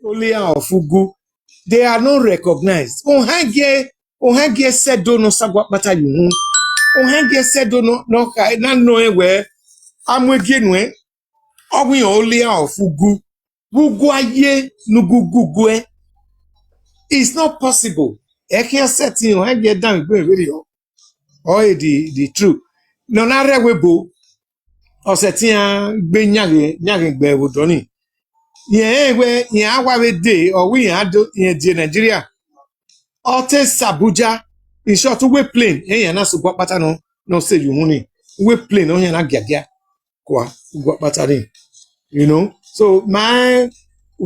Olia or Fugu, they are not recognized. Onhange said do no sagwa bata you. Onhange said do no ka na no where amwegenwe ogun Olia or Fugu. Gugu aye no gugu. It's not possible. I can't set you Onhange down video. Or the truth. No na rewebo osetia gbe nyage gbe wodoni. Yen awa day or we had in Nigeria. Ote Sabuja in short we plane na so gwa pata no say you money. We plane on na gagia kwa gwa pata So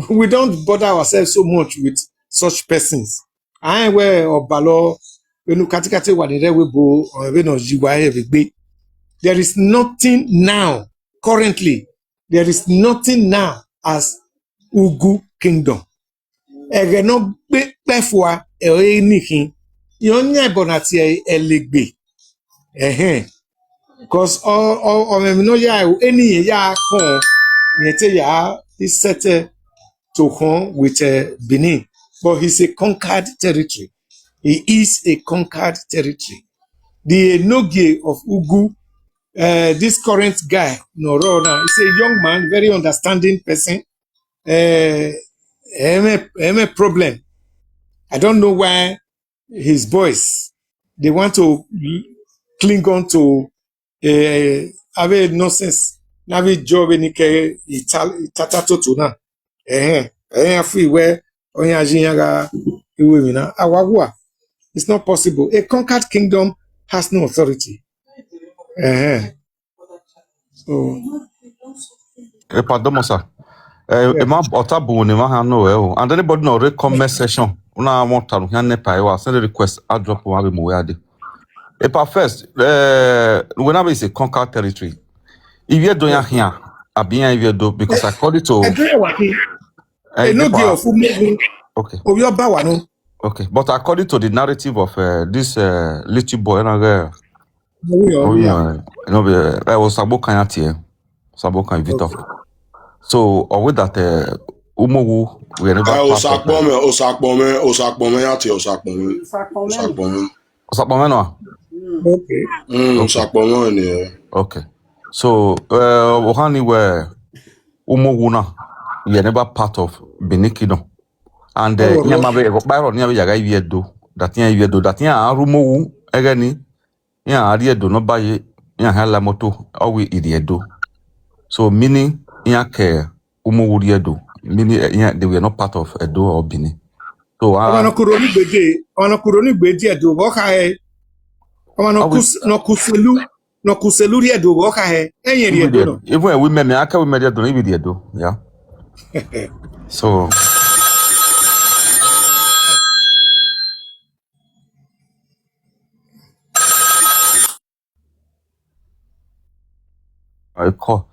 we don't bother ourselves so much with such persons. I where obalo when katikati wa de we bo or we no jiwa every. There is nothing now currently. There is nothing now as Ugu Kingdom. No before anything. You never not see a leg be. Because all no ya any ya home is set to home with Benin. But he's a conquered territory. He is a conquered territory. The Nogie of Ugu, this current guy, Norona, is a young man, very understanding person. A problem. I don't know why his boys they want to cling on to have a nonsense. Have a job in Itatato to now. Free where it's not possible. A conquered kingdom has no authority. So Pardon, sir. Otabu ni ma no and anybody no comment session una want to send a request I drop one be moyade. First whenever it's a conquered territory if you don't here abia if you do because according to okay but according to the narrative of this little boy I was Sabokan Victor. So, with that, Umogu, we never Okay. So, Ohani were Umoguna, we are never part of Benikino. And Yamabe, Byron, Yaga, do that you do that. Rumogu, Agani, Adia do not buy Halamoto, or we idiot do. So, meaning, Yake Umuriedo, meaning they were not part of Edo or Bini. So on a Kuroni Bedi do Waka, no Kuseluria do Waka, even women, I can media don't even do, yeah. So I call.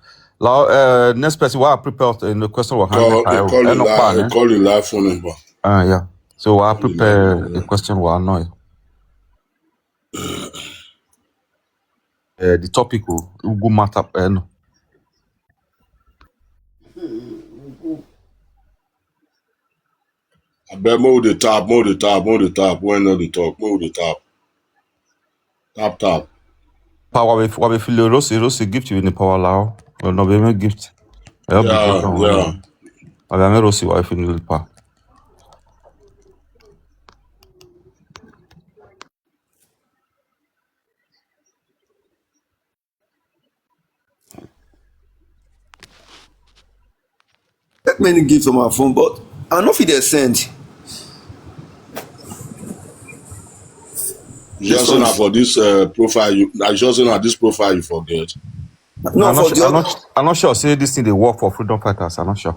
Next person, what I prepared in the question was call you live phone number. Yeah. So I prepare the question was annoy. The topic will go matter. No. I bet move the top. When not the talk, move the top. Tap. Power with what we feel Rossi gift you in the power law. Well, no, we make gift. Yeah. I am Rossi wife in the power. That many gifts on my phone, but I know if they send. Just not for this profile. I just not this profile you forget. No, I'm not sure. Say this thing they work for freedom fighters. I'm not sure.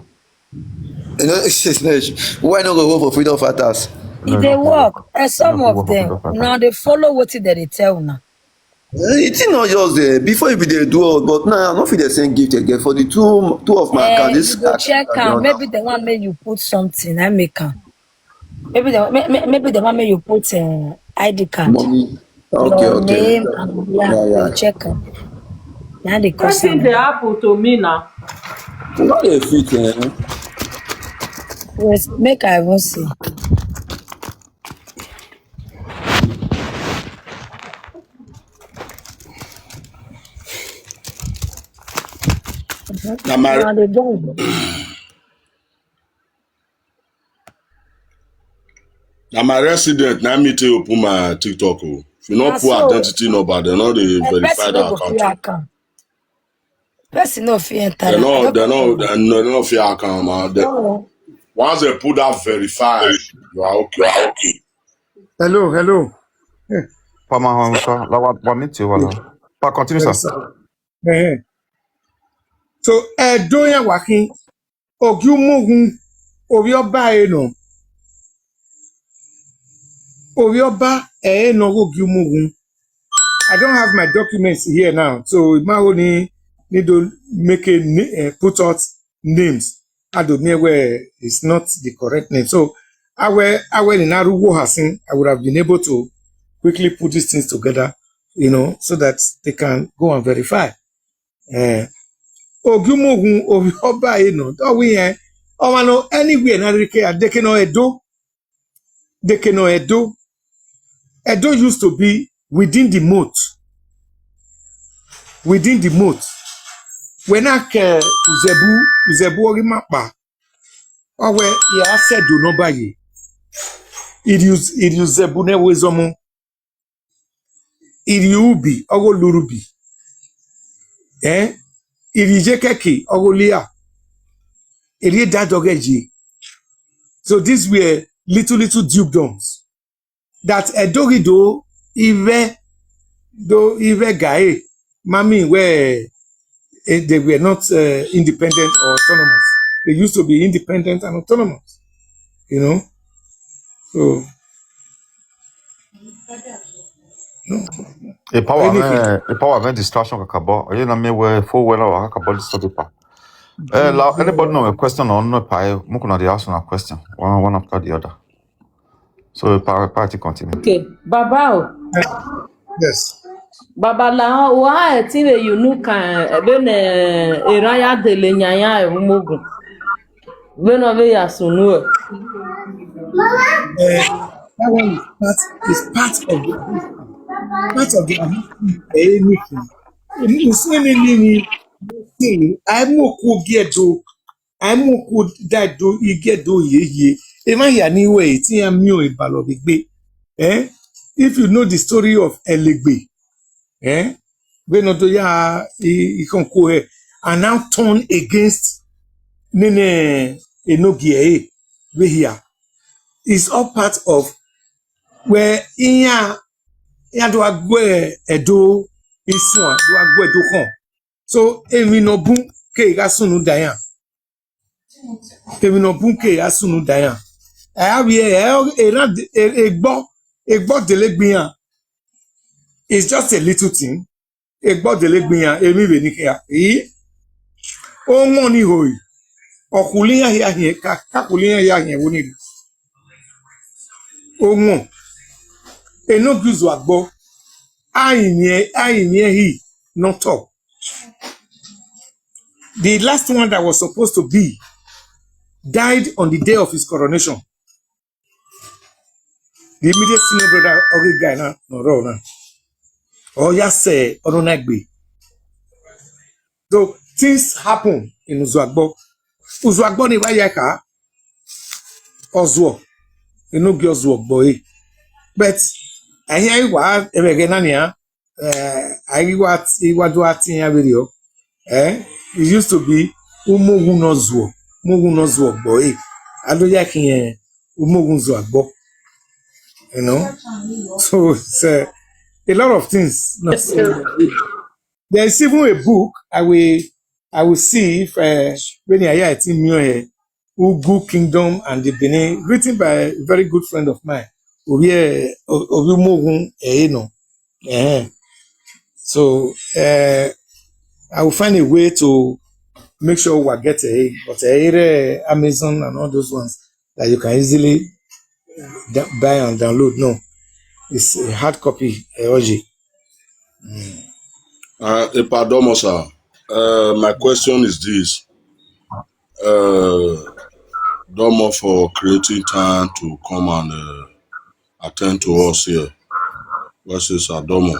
Why not go work for freedom fighters? They work, and some of them now they follow what they tell now. It's not just there. Before you be there do all, but now I'm not for the same gift again for the two of my accounts. You check out. Maybe the one may you put something. I make maybe the one may you put ID card. Money. Your name and check out. Now they cost. What did they happen to me now? Not a fit. Yes, make I even see. Now my Now they don't. now my resident now me to open my TikTok. Oh. If you Now not put so identity number, they not they a verify person no the go account. free Oh. account. Person no fit enter They that. I not don't they know. not they not fair account, man. No. Once they put that verify, you are okay. Hello. Pama sir, la wa meet you wala. Pa continue Yes, sir. sir. So, doing working, Ogyumugun, Orioba eno, Orioba eno Ogyumugun. I don't have my documents here now, so it might only need to make put out names. I don't know where it's not the correct name. So, I will in Arugo Hassan, I would have been able to quickly put these things together, so that they can go and verify. Ogyumugun Orioba eno, do we no anywhere in America, they can Edo. Edo used to be within the moat. Within the moat. When I Uzebu Orimapa, or where he has said do not buy it. It use Zebune Wezomo. It Ubi, Ogo Lurubi. It is Jekeki, Ogo Lia. It is that Ogeji. So these were little dukedoms. That Edorido, Ive Gae, Mami, where they were not independent or autonomous. They used to be independent and autonomous, So, E power me distraction kakabo. Oye na me we full well wa kakabo this study pa. Anybody know a question or no pa? Mukuna dey ask una question one after the other. So party continue. Okay, Baba. yes. Baba la wa etiwe yunuka bene iraya dele nyanya umugu. Beno be yasunu. That one is part of the history. Part of the history. I'm more that do you get do ye. Even here anyway, it's a new Balobigbe. If you know the story of Elegbe, when Odoya he can go and now turn against Nene Enogie, we here. It's all part of where Inya do agwe Edo Iswan, do agwe Edo home. So, emi no bun ke gasunu dayan. Emi no bun ke gasunu dayan. Egbo delegbiyan. It's just a little thing. Egbo delegbiyan, emi be ni ke o won ni hoyi. Okuliyan ya hin kakuliyan ya hin woni. O won. Eno guzu agbo. Ayin he not talk. The last one that was supposed to be died on the day of his coronation. The immediate senior brother of the guy now, no. Or just say, Ononagbe. So things happen in Uzuagbo. Uzuagbo ni wayaka Ozuo. No gi Ozuo boy. But I hear what Evegenania. I what do at in video. It used to be Umogun Ozuo. Mogun Ozuo boy. I don't like Umogun Zuagbo. So it's a lot of things. Not so. There's even a book I will see if when I hear it in Ugu Kingdom and the Benin, written by a very good friend of mine. So I will find a way to make sure we get Amazon and all those ones that you can easily buy and download. No, it's a hard copy, Osagie. Pardon, sir. My question is this. Domo for creating time to come and attend to us here. Versus Adomo.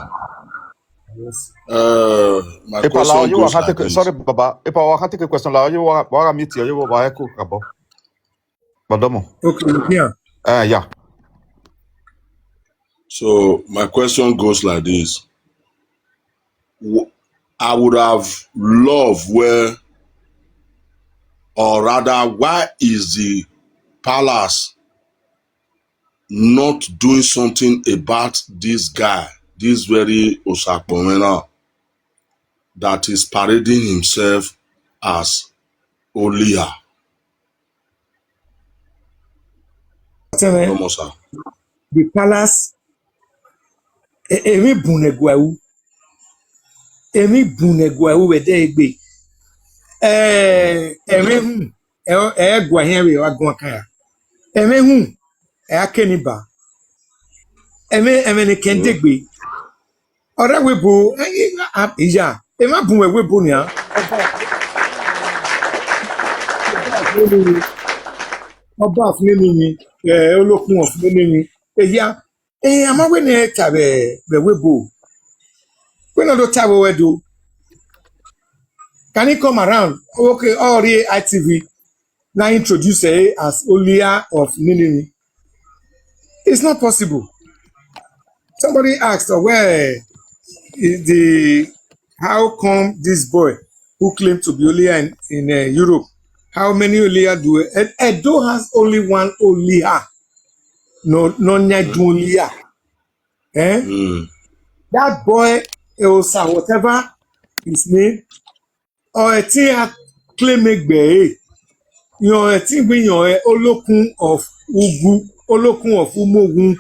Yes. My Ipa lao question you goes want like to this. sorry baba. Ipa wa take a question lao you wa meet you wa echo kabo. Badomo. Okay, yeah. Yeah. So my question goes like this. I would have loved where, or rather, why is the palace not doing something about this guy, this very Osakpomena, that is parading himself as Olia? Domosa. The palace, emi bunegwawu wede egbe. Eme hu, gwa here wa gwa kan. Eme hu, akeniba. Eme ne kendegbe. Ora webo, iya. Ema bunwe webo ni a. Ọba afúnni ni olókun ọ̀fúnni ni eya amawe ni ta be webo we no do ta we do can he come around okay already ITV now introduce as Olia of Ninini. It's not possible. Somebody asked where is the how come this boy who claimed to be Olia in Europe, how many Olia do Edo has only one Olia, no Olia. That boy, Osa, whatever his name, or a thing claim a thing when you're Olokun of Ugu, Olokun of Umogun,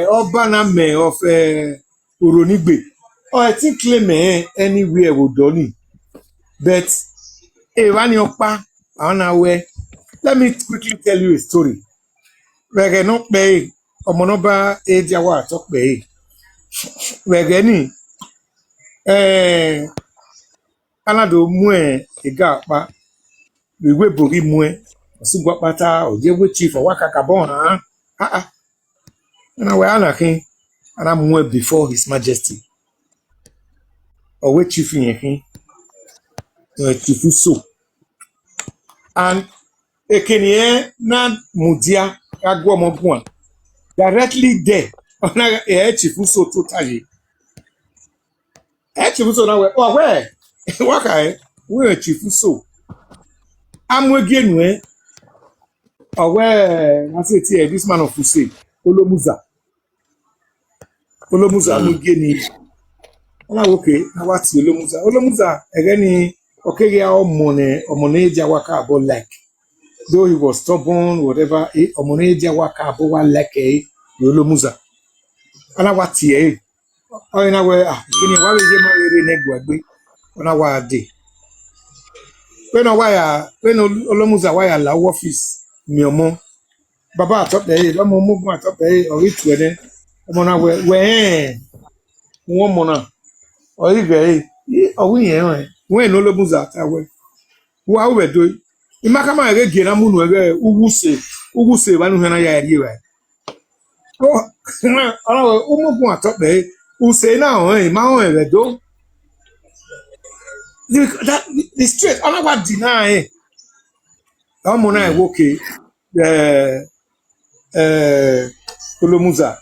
Obaname of Uronigbe, or a thing claim anywhere with Donny. But when you're on our way, let me quickly tell you a story. We're not pay, Omonoba Ejawa talk pay. We're getting. Canada mue ega akpa iwe bori mue osugbo pata ojewe chief owaka bon na we anakin ana mue before his majesty owe chief yen chief so and ekenie na mudia agwo mo bun directly there ona chief so totally chief so na we waka we chief so amwege nu I say this man of Use, Olomuza amwege ni okay na wati Olomuza again okay ya omone eja waka abo like though he was stubborn whatever omone eja waka abo wa like Olomuza ana wati na we kini wa we je ma ere negwagbe ona wa de when Olomuza wa ya la office mi omo baba atọpẹ lọmọ omogun atọpẹ ọrí tu ẹdẹ ọmọ náà wẹ wọn mọ náà ọrí gẹrẹ ọwọ yẹn rẹ wọn èèyàn Olómùzà àtàwẹ wọn àwọn ẹdọ ìmákàmá ẹrẹ gèrè amúnú ẹrẹ ugwuse ìbánu hẹn náà yà ẹrí rẹ ọlọwẹ omogun atọpẹ use náà hàn ìmá hàn ẹrẹ dó the straight ọlọwà deny ọmọ náà wọkẹ Olomuza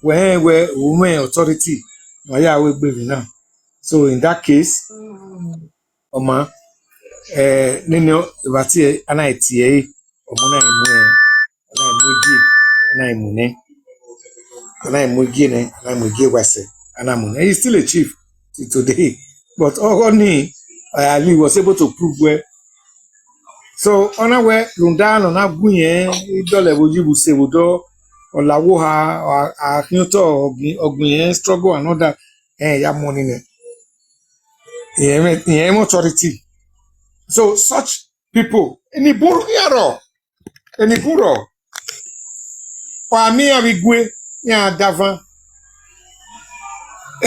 where women authority ya we gbere now so in that case ọmọ nínú ìbátí anáìtì ọmọ náà ìmú igi wẹsẹ anamune he's still a chief till today but Ogoni Ali was able to prove well so ọ̀nà wẹ̀ lùdá nọ̀nà gùn yẹn ìdọ̀lẹ̀ wojú ibùsẹ̀ ìwòdọ̀ ọ̀làwọ̀ ha àkínyótọ̀ ọ̀gbìn yẹn struggle and all that ya mọ̀ nínú ìyẹn authority so such people ènìbúrò pàmì àbígbé ní àdàvan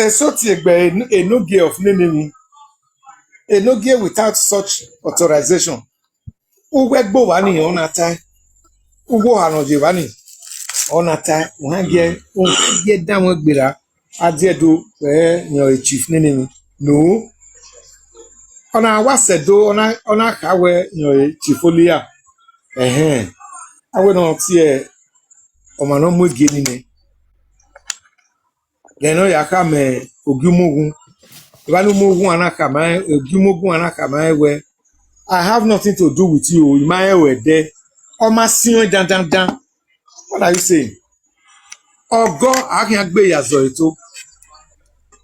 èso ti ẹgbẹ́ enoge of Ninini enoge without such authorization Ugwegbo wani onata. Ugwo hanoje wani onata. Uhangie damwe gbera. Adiedo your chief name. No. Ona wasedo ona kawe your chief olia. Awe no tie omano mugi nini. Geno yakame ogumugun. Ibanu mugun anakama ogumugun anakama we. I have nothing to do with you. You might were there. Omasion dan. What are you saying? Ogo akin gbe yazo eto.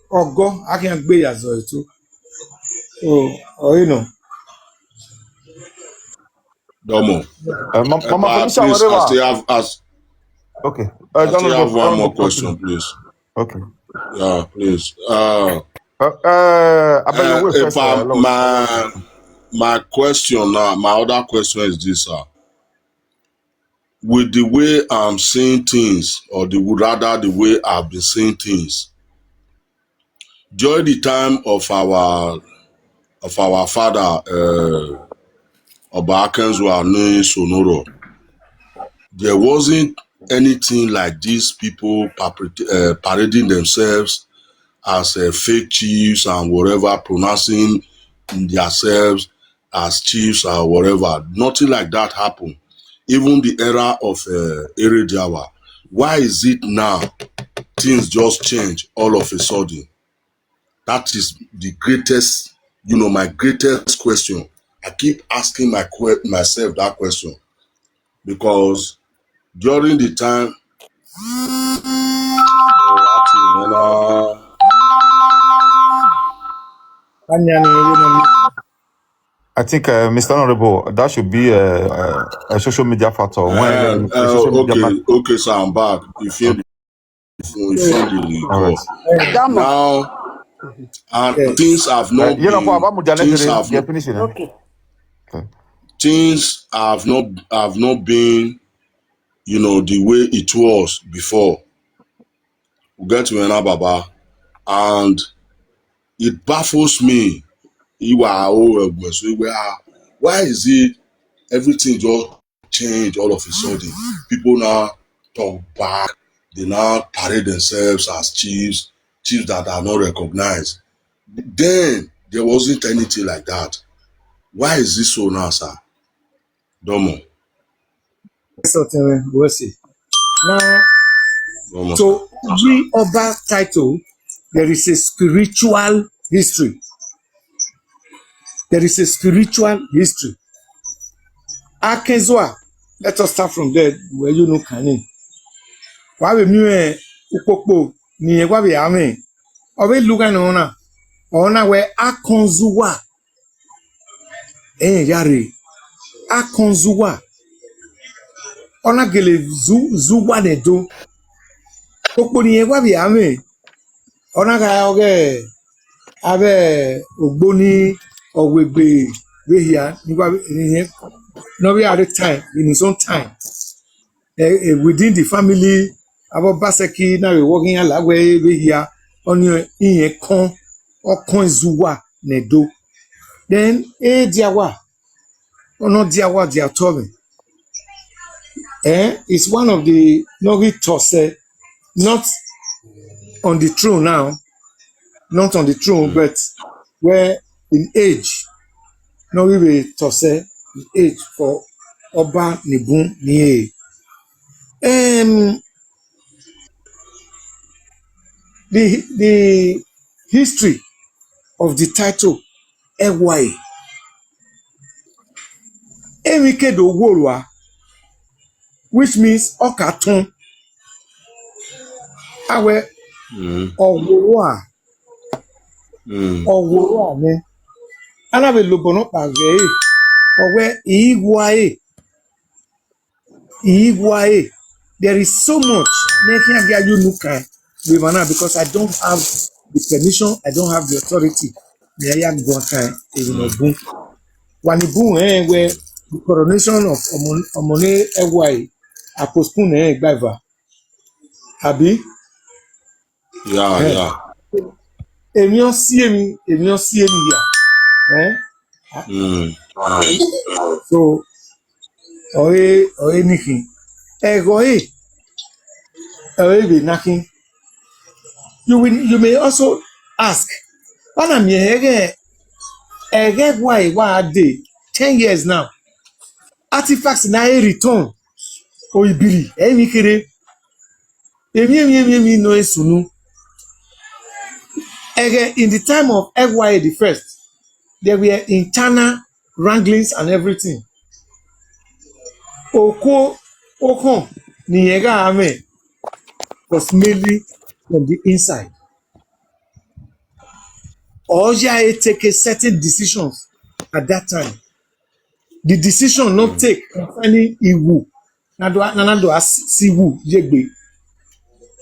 Ogo akin gbe yazo eto. You know. Domo. Mama Felicia, Please, I whatever. still have Okay. I still have one more continue. question, please. Okay. Yeah, please. I bet you wait first. My question now, my other question is this, with the way I'm seeing things, or the way I've been seeing things, during the time of our father, Obakenswa Sonoro, there wasn't anything like these people parading themselves as fake chiefs and whatever, pronouncing themselves as chiefs or whatever. Nothing like that happened. Even the era of Erejawa. Why is it now things just change all of a sudden? That is the greatest, my greatest question. I keep asking myself that question because during the time, I think, Mr. Honorable, that should be a social media factor. When a social media okay, so I'm back. You feel the all right. now, and things have not You know, things have not, finishing. Okay. things have not been, the way it was before. We get to Ena Baba, and it baffles me. Why is it everything just changed all of a sudden? People now talk back. They now parade themselves as chiefs that are not recognized. Then there wasn't anything like that. Why is this so now, sir? Domo. We'll see. Now, Domo. so every Oba title, there is a spiritual history. There is a spiritual history. Akezwa, let us start from there where you know Kani. Why we mue ukokpo ni egwa be ame. Owe luga na ona we akonzuwa. Yare. Akonzuwa. Ona gele zuwa ne do. Kokpo ni egwa be ame. Ona ga oge abe ogboni ogwegbe we here no we at the time in his own time within the family abo baseki na we working alagwe we here on iyen kan okan zuwa nedo then diawa ono diawa dia tobe it's one of the nogi tose not on the throne now, not on the throne, but where in age no we be tose in age for Oba Nibun Nie. The history of the title Ewaye Emikedo Wolwa, which means Okatun Awe Owowa Owowa ne Anabe Lobono Page Owe Igwaye. There is so much because I don't have the permission, I don't have the authority. Where the coronation of Omone Ewaye are postponed by Abi. Yeah. Emion see me here. So Oe niki. Egoe be knocking. You may also ask, what am I why day 10 years now? Artifacts na return. Oibiri, emikere. Emi no esunu. In the time of FYA the first, there were internal wranglings and everything. Okon Niyega Ame was mainly from the inside. Osagie take certain decisions at that time. The decision not take concerning Iwu. Nanado Siwu Jegbe.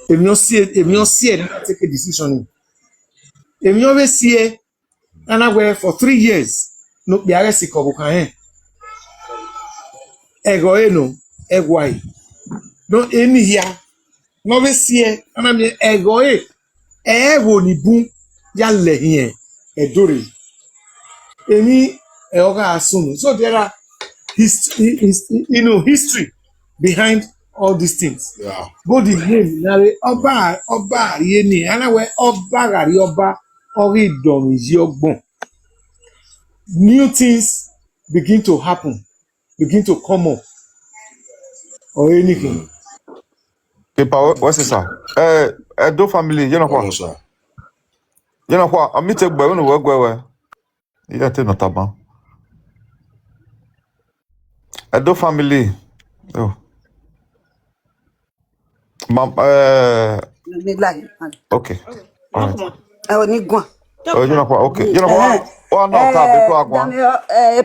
Emi see not take a decision. Emi always see Nanawhere for 3 years. No be arrest Kobukan. Egoeno, Egwai. No emi here. No be see Nanami Egoe. Ewo ni bun ya lehin edore. Emi eoga asunu. So there are history behind all these things. Yeah. Both the name nare oba yeni anawe oba gari oba ori don yi ogbon. New things begin to happen, begin to come up or anything. Okay, what's this, sir? Edo family, you know what? Sir. You know what? I'm meeting by one work where. Yeah, tell not about. Edo family. Oh. Mom, okay. All right. Oh, you know what? Okay. You know what? Oh, no,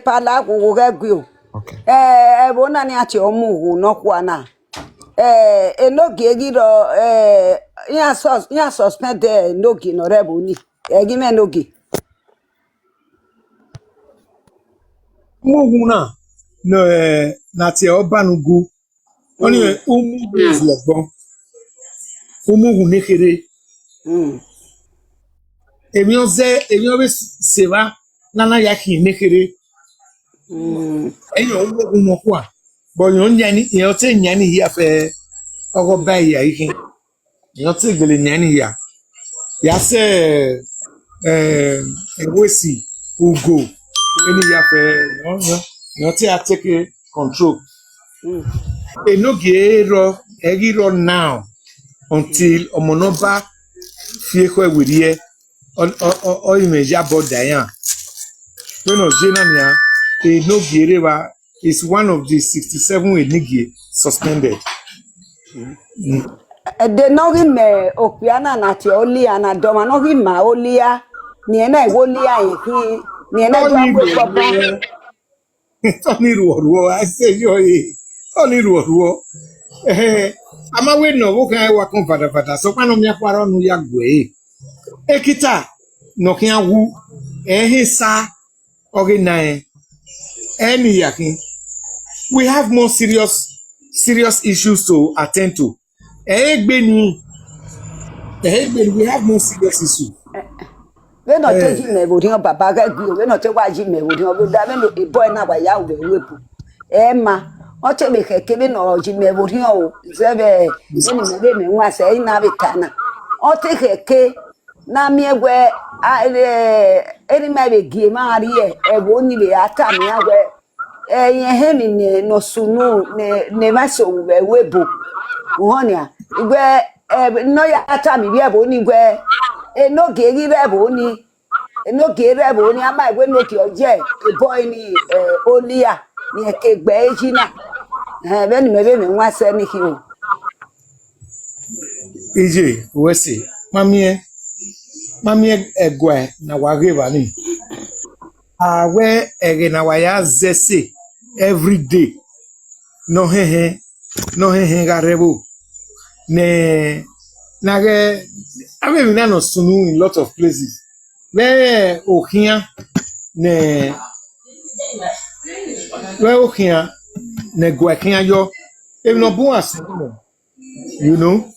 pala ku gagyo okay. bona ni ati omu no kwa na enogi egiro ya suspend enogi no rebu ni egime enogi Muhuna no na ti obanugu. Oni umu is legbon. Umu nekere. Emi obe seva nana yaki nekere. Eyo umu kwa. But you nyani you say nyani here fe ogo bai ya ikin. You say gele nyani ya. Ya say ewesi ugo. Eni ya fe you say take control. Enogi egiro now until omonoba fiekwe wirie o imeja border yan. When Ojena Enogi Erewa is one of the 67 Enigi suspended. de nogi me opiana na ti olia na doma nogi ma olia ni na olia yi ni na do agbo popo Tony Ruo, I say yo Tony Ruo. Amawe no wo kan wa kon fada so panu mi aparo nu ya gwe. Ekita no kan awu hisa oginae any yakin. We have more serious issues to attend to. We have more serious issues. we no te ji me bodi on baba ga gbi we no te wa ji me bodi on we da me no e boy na wa ya we wepu ma o te me keke me no ji me bodi on o zebe ni me nwa se na bitana o te keke na mi egwe eri ma be gie ma ari e wo ni le ata mi agwe yen he mi no sunu ne ma so we webu uhonia igwe no ya ata mi bi e bo ni gwe enogi eri rebo ni ama igwe no ki oje e boy ni olia ni ekegbe ejina be ni me nwa se ni ki o EJ wese mamie egwe na wageba ni awe ege na waya zese every day no he garebo ne nage ame mi na no sunu in lot of places where ohia ne gwakia yo even no bon asunu you know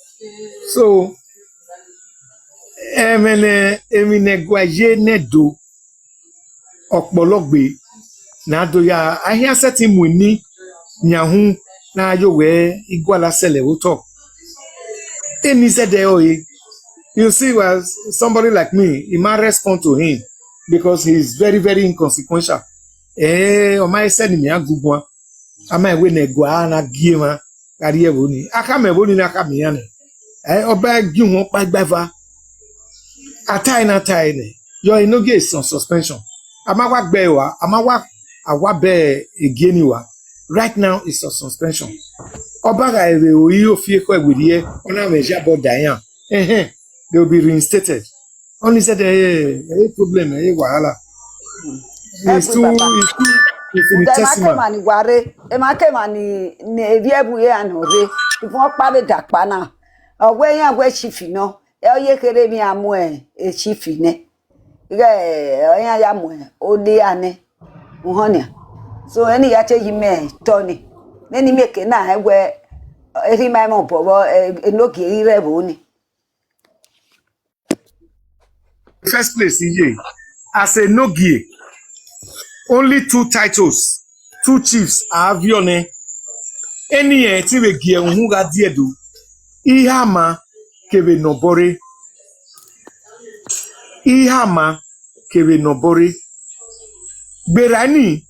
so emine gwaje nedo opologbe na do ya ahia setting mu ni nyahu na yo we igwala sele uto. Eni said you see, was somebody like me, he might respond to him because he's very, very inconsequential. O my said me a good one. I might win a guana gima, career boni. I come a boni na camiane. Oba give one by bava. A tiny. You're no case on suspension. Amawa bewa, amawa awabe againiwa. Right now it's on suspension. Oba ga ewe oyi ofie ko egwedie ona meja bodayan. They will be reinstated. Only said problem, wahala. It's too infinitesimal. Mani ware, mani ne viebuye anore. If one pabe dakpana, away and where chifino, ye kere mi amwe, a chifine. Yamwe, odiane, uhonia. So any yache hime, Tony. Then he make a na where a himamo povo, a noki rebuni. First place, EJ, as a Nogie, only 2 titles, 2 chiefs are avione. Any TV gear who got diedu, Ihama keve nobore, Ihama keve nobore. Berani,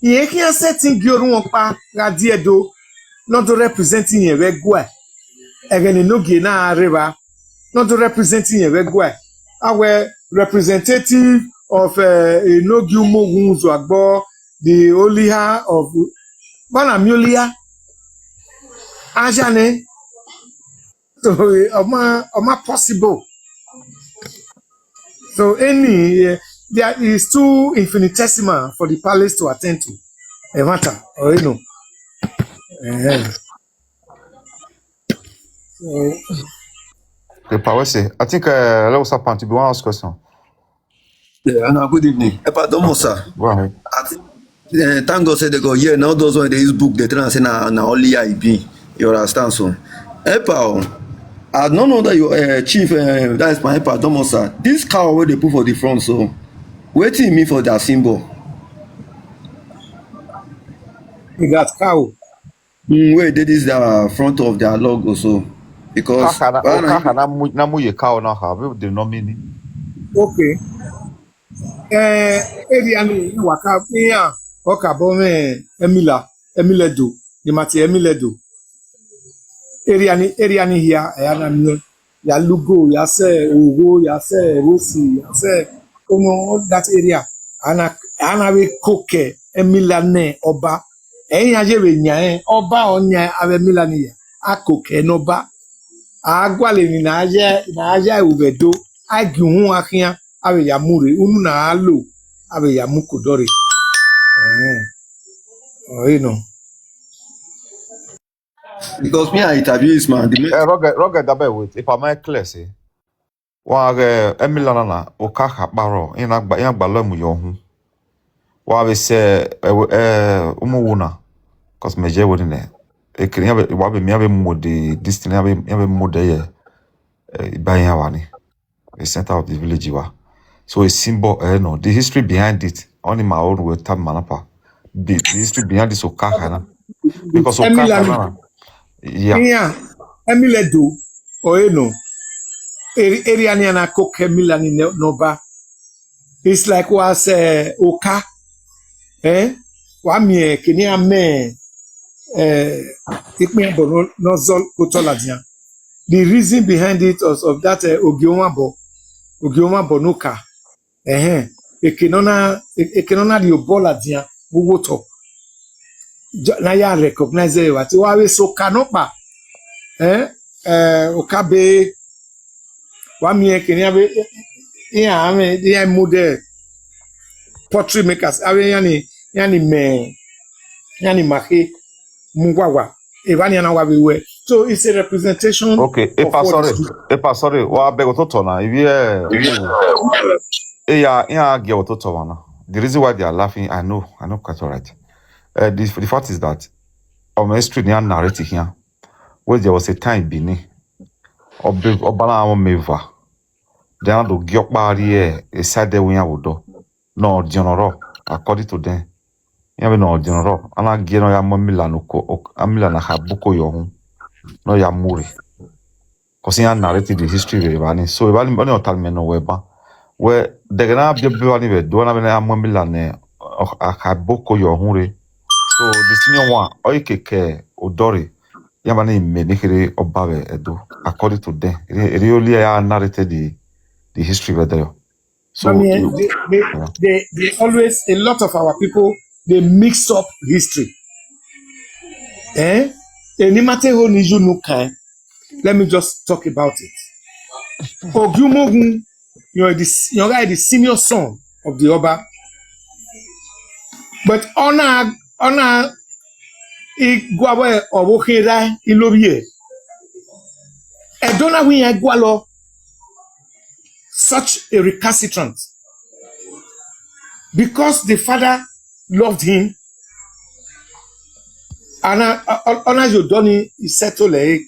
ye can setting Gyorumpa Gadiedo, not representing a regua. Again, Nogie na river, not representing a regua. Our representative of Nogumo Wunzwagbo, the Oliha of Banamulia, Ajane. So, oma possible. So, there is too infinitesimal for the palace to attend to a matter, or you know. So, Okay, Pawese. I think let us up to be one last question. Yeah, no, good evening. Pardon, sir. Go ahead. Thank God said they go, yeah, now those when they use book, they try and say na only IB. You understand, so? I don't know that you chief, that is my pardon, sir. This cow where they put for the front, so waiting me for that symbol. you got cow. Where they is the front of their logo, so because Na mu ye cow na have the nominee. Okay. Area ni waka ya oka bome Emiledo, the mati Emiledo. Area ni here na mi ya Lugo, ya se Owo, ya se Rosi, ya se that area. Ana we koke Emilane oba. Eyin aje we nya oba onya ave Milani ya. Akoke no ba. Agwale ni na aja ubedo. Agi hun akia ave ya mure unu na alo ave ya mukodore. You know. because me I interview this man. Roger dabe wait. If I make clear say, wa Emilana na okaka baro ina gba lemu yo hu. Wa be se umuwuna cause meje wodi ne. E kiri wa be mi abe mode this thing abe mode ye ibayan wa ni. The center of the village wa. So a symbol, no, the history behind it, only my own will tell manapa. The history behind this Okaka, because Okaka, Yeah. Emiledo or you know. Area ni na koke Milani noba. It's like was Oka. Wa mi kini ame ikme bono nozol kotoladian. The reason behind it was of that Ogioma Bonoka. Ekenona di oboladian bugoto. Na ya recognize wati wa we so kanopa. Okabe wa mi kini abe ya model portrait makers abe yani mahe mungwawa evani na wa be we. So it's a representation okay, if sorry, wa beg ototo na, if yeah, get ototo wana. The reason why they are laughing, I know quite alright. The fact is that on my street near narrative here, where there was a time Bini, Obala Meva, then do Gyok Barrier, a side there we would do. No, general, according to them. Ya be no general. Ana gino ya mamila no ko amila na habuko yo hu. No ya muri. Cause ya narrated the history very bani. So bani bani otal no weba. We degena bi bani be do na be na mamila ne habuko yo hu re. So the senior one oikeke odori. Yamani me nikiri obawe edo. According to them, really narrated the history over there. So I mean, they always, a lot of our people, they mix up history. Eh? Enimate ho niju nukai. Let me just talk about it. Ogumogun, you're the senior son of the Oba. But honor igwawe owohera ilobie. Edona wi egwalo such a recalcitrant. Because the father loved him, and Onajo Doni is settled. I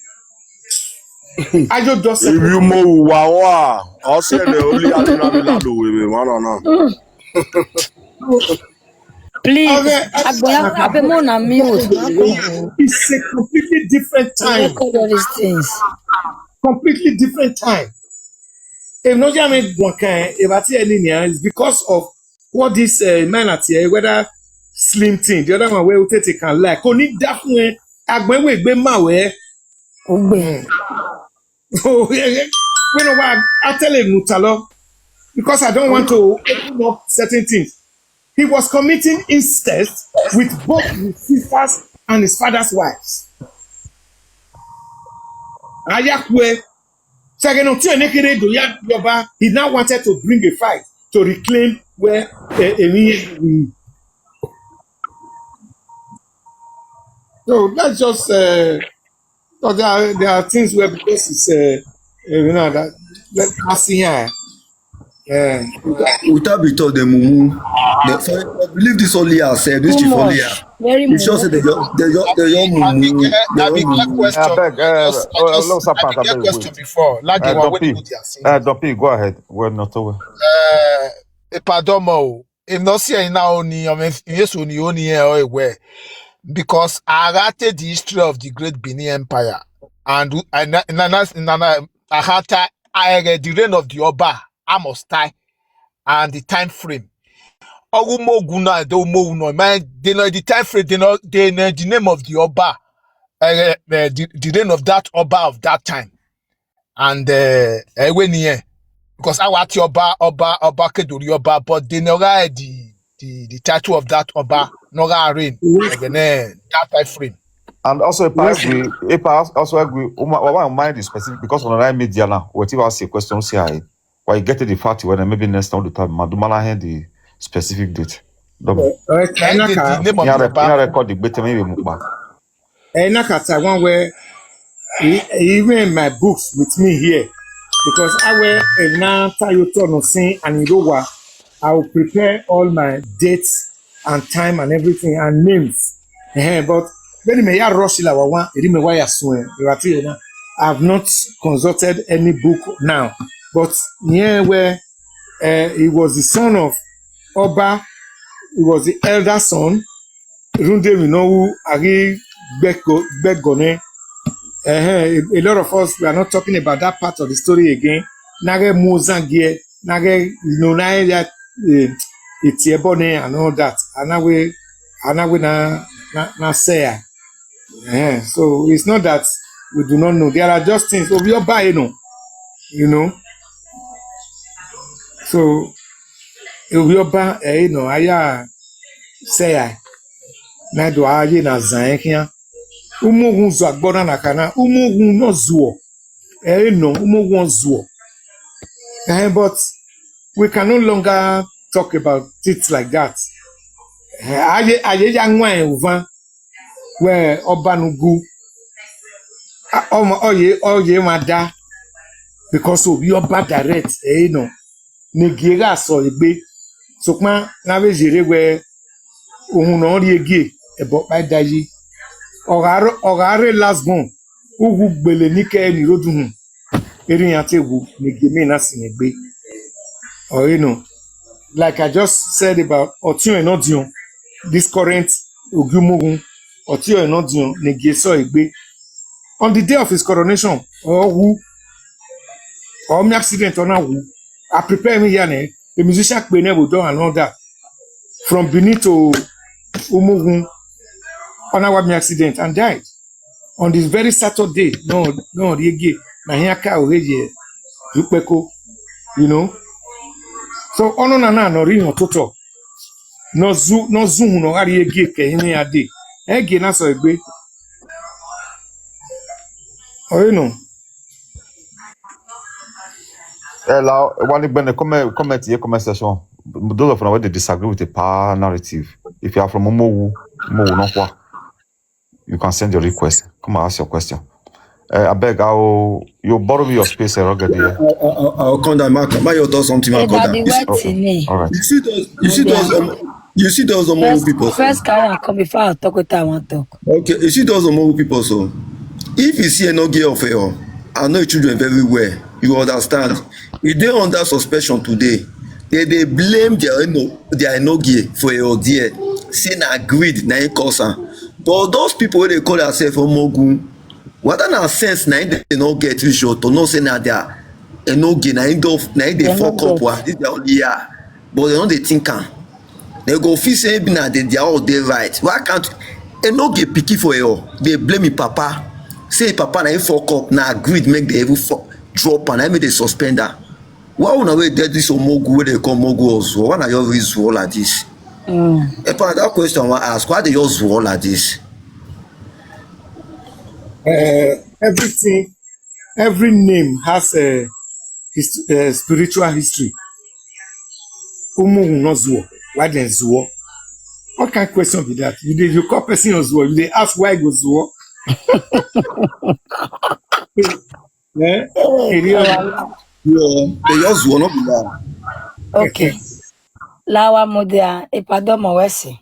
just If settled. you move wawa, I'll say the only animal we want Please, Okay, Abemo na mute. it's a completely different time. Record all these things. Completely different time. If not jamais it's because of what this man at here, whether slim thing, the other one where we take can like. Only that way, agbenwe gbe mawe. Ogbe. So you know what? I tell him Mutalo because I don't want to open up certain things. He was committing incest with both his sisters and his father's wives. Ayakwe. He now wanted to bring a fight to reclaim where so that's just so there are things where because it's you know that passing here. Without be told the mumu. So I believe this only has said this Too chief only. much. Very It's just much. they don't mumu. I be get question. I beg, I get question before. Like the one when they are saying. Dumpy, go ahead. We're not over. Pardon mo. If not see now only, I mean, yes, only here or where. Because I rated the history of the Great Benin Empire, and I had the reign of the Oba, Amostai, and the time frame. Ogumoguna, they know the time frame, they know the name of the Oba, the reign of that Oba of that time, and when here, because I want Oba Keduri Oba, but they know the title of that Oba, no reign, again, that time frame. And also, if I agree, also agree, I mind is specific because on the media now, whatever I see a question, see I, why you get to the party when maybe next time the time, Madumala had the specific date. The name of the Oba. Record the better maybe Mukba. Enakata one where even in my books with me here because I wear a now Tayoto no sing and Irowa. I will prepare all my dates and time and everything and names. But when me ya rush la one, me why I have not consulted any book now. But here where he was the son of Oba, he was the elder son. Runde we know Ari Begone. A lot of us we are not talking about that part of the story again. Nage Mozangie, Nage Nonaya Etiebone and all that. Anawe na say. So it's not that we do not know. There are just things. So we are buying, you know. So we are buying, you know. Aya say na do aye na zan kia. Umogun zo agbona na kana. Umogun no zuo. No, umogun zuo. But we can no longer talk about it like that. Aye yangwa uvan where Obanugu oye mada because of your bad direct no negiera so egbe so pa na be jere where ohun na ri ege ebo pa dayi ogare last born ugu gbele nike ni rodun erin atewu negeme na sinegbe or you know like I just said about Otun Enodion this current Ogumogun Otio Enodion Negeso Egbe on the day of his coronation or me accident or now I prepare me here the musician Kpene Bodo and all that from Benin to Umugun on our me accident and died on this very Saturday. No, Riege Nahiaka Oreje Rupeko, you know. So ono na no ri ototo no zoom no ari ege ke hin ade ege na so egbe oh you know Là, comment section. Those of them they disagree with the power narrative. If you are from Mowu, no quoi, you can send your request. Come and ask your question. I beg, you borrow me your space, Roger. I'll come down, Mark. Why you do something, Mark? Daddy, wait Okay. me. All right. You see those Omowu people. First carry come before I talk with I want talk. Okay, you see those Omowu people. So, if you see no girl of I know children very well. You understand? If they under suspension today, they blame their enogie for your dear. Say na greed, na cause. But those people wey they call themselves Omogun, what na sense na they no get reach out to know say na their enogie na they fuck up wa. This their only year, but they no dey think am. They go feel say na they all dey right. Why can't enogie picky for you? They blame him papa. Say papa na him fuck up, na greed make the evil drop and I make the suspender. Why una wey get this Omogu wey they call Mogu also? Why na you use all like this? That question I want ask, why they use all like this? everything every name has a spiritual history. Umugun no zuo why then zuo what kind of question be that you call person zuo you dey ask why go zuo Yeah, they just wanna be that. Okay. Lawa Modia, Epadomo Wesi.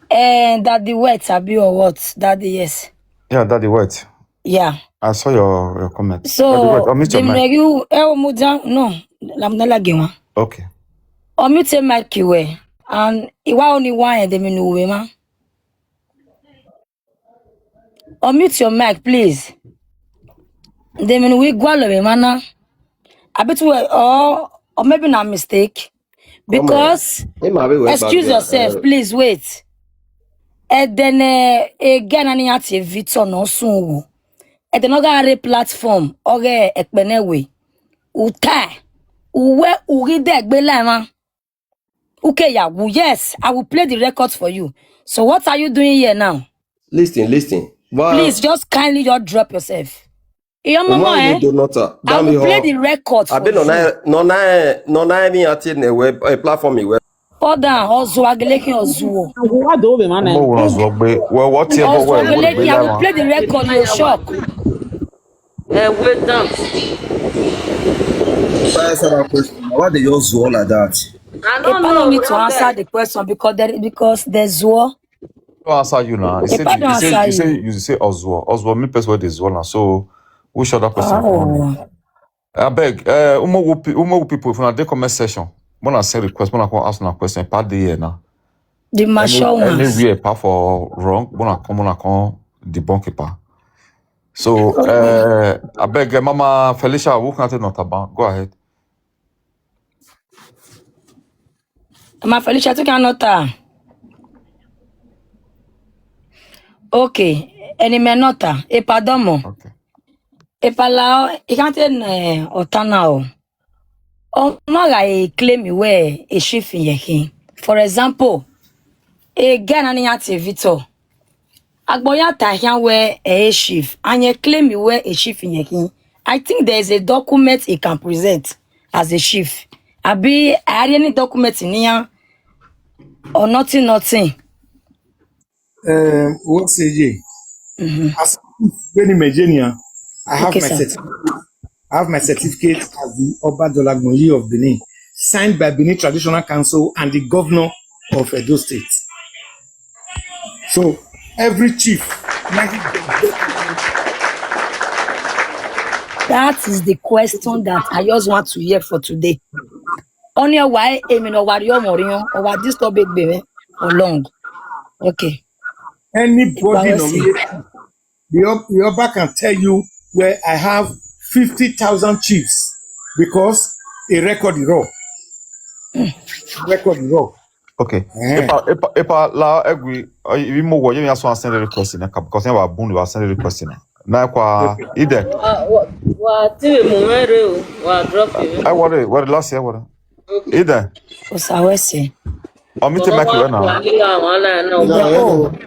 And Daddy wet, Abi or what? Daddy, yes. Yeah, Daddy, wait. Yeah. I saw your comment. So, Daddy, wait. You, no, I'm not like you. Okay. Omute your mic you way. And Iwa only one, they mean, women. Unmute your mic, please. They mean, we go away, man. I bet we, or maybe not mistake. Because, excuse yourself, please wait. And then again, I need to Victor no soon. And then other platform, okay, ekbenewe. Uta, uwe uride ekbelama. Okay, yeah, yes, I will play the records for you. So what are you doing here now? Listen. Please just kindly just drop yourself. Your mama, I will play the records for you. Platform web. Hold on, Osagie Ozuo. Well, whatever. I will play the record, you're shocked. Wait down. Why they just all like that? I don't know me to know. answer the question because there's war. I'll answer you now. You say Oswald. Me personally is Oswald now. So which other person? I beg. Umogu people if you they comment session. When I send request, when I come ask a question, part the year now. The marshal ones. Anywhere part for wrong. When I come debunk it. So I beg, Mama Felicia, who can't not about? Go ahead. Mama Felicia, tu can nota. Okay, any menota. E padomo. Okay. E palao, e can't otanao. O maga e claim we a chief in yehin. For example, a Ghanaian activity. Agboya tahian we a chief, and you claim you were a chief in yehin. I think there is a document he can present as a chief. Abi, I any document in here or nothing. Osagie. As when in Virginia, I have my certificate. I have my certificate as the Oba Dolagmoyi of Benin, signed by Benin Traditional Council and the governor of Edo State. So every chief. That is the question that I just want to hear for today. On your why, Amen, or what you're more, or what this topic be for long. Okay. Anybody Well, nominated, the Oba can tell you where I have 50,000 chiefs because a record is raw. Record is raw. Okay. Epa la egwi ibi mo wo yemi aso send request na because wa bun wa send request na kwa ide Wa TV mumere o. Wa drop you. I what last year what ide Osawese. o mi te make we na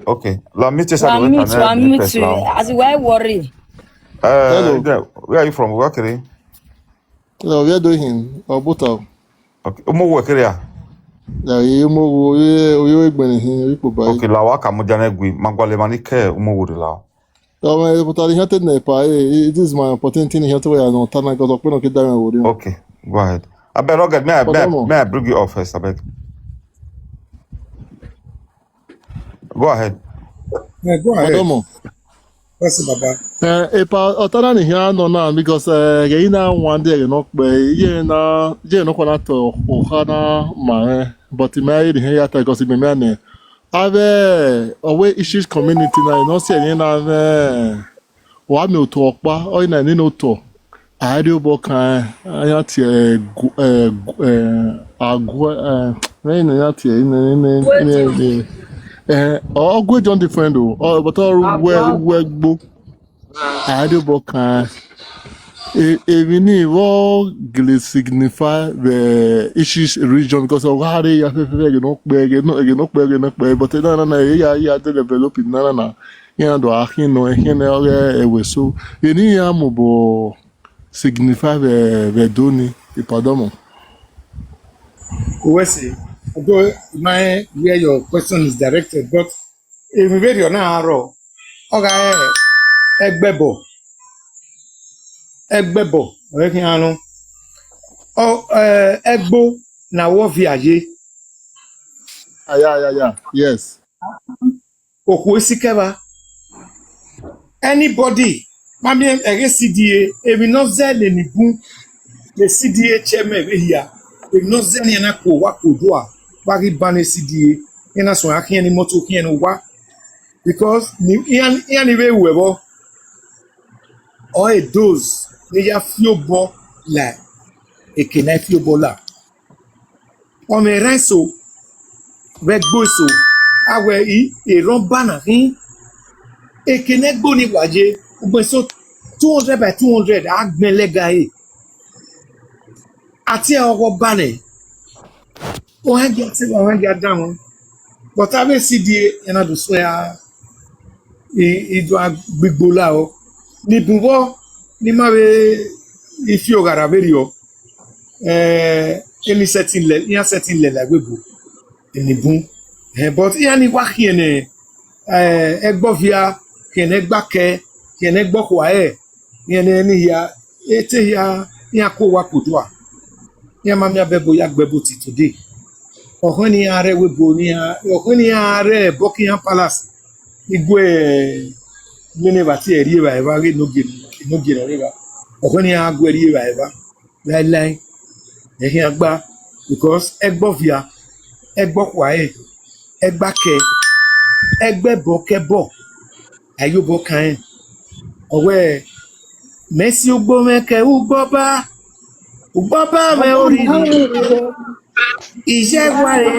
okay la mi te sa do na request la As why worry? Hello. where are you from where kere No, we are doing Obuta. okay mo wo kere ya Yeah, you mo we egbeni hin ipo bai. okay la wa ka mo jana egwi magwale manike mo wo de la But I had to pa this is my opportunity here to where no tana go to no kida me wori. okay go ahead I better get may I bring you off first I beg go ahead Go ahead. Odomo. What's Baba? Epa otana ni here no na because ge na one day no pe ye no kwana to ohana ma but me here ya ta because me me ave owe issues community na no see any na wa mi oto opa o na ni no to ari obo kan aya ti agwo na ya ti ni ogwe John different o but all we gbo ari obo kan even if all signify the issues region because of how they have no but ya developing na ya do ahin no ehin ewe so any ya mo signify the doni ipadomo Wesi, although where your question is directed, but if you read your narrow, okay, egbebo, okay, ano, egbo na wo viaje, yeah yes okwesikeba. Anybody, mami ege CDA, ebi no zele ni bu, the CDA chairman here, ebi no zele yana ko wa kodua, wagi bane CDA, yana so akin ni moto kin ni wa, because ni yani we webo, or a dose, ni ya fiobo la, ekene fiobo la. O me renso, wegbo so, awe e romba na rin, ekene gbo ni waje, ugbe so 200 by 200 agben lega e. Ati owo bane. O hangi adamu. But ave CDA yana do so ya do gbigbo la o. Ni bubo ni mawe ifi ogara veri o. Any setting le la gbegbo. Ni bun. But yani wa kiene egbo via kiene gbake kiene gbokwa yene ni ya ete ya ko wa kodua ya mamia bebo ya gbebo ti today ohun ni are webo ni ohun ni are Buckingham Palace igwe university eri ba eba no gere riba ohun ni agwe eri ba eba lai ehin agba because egbo via egbokwa egbake egbebo kebo ayobo kan owe Messi ugbo meke ugboba me oriri iṣẹ́ wáre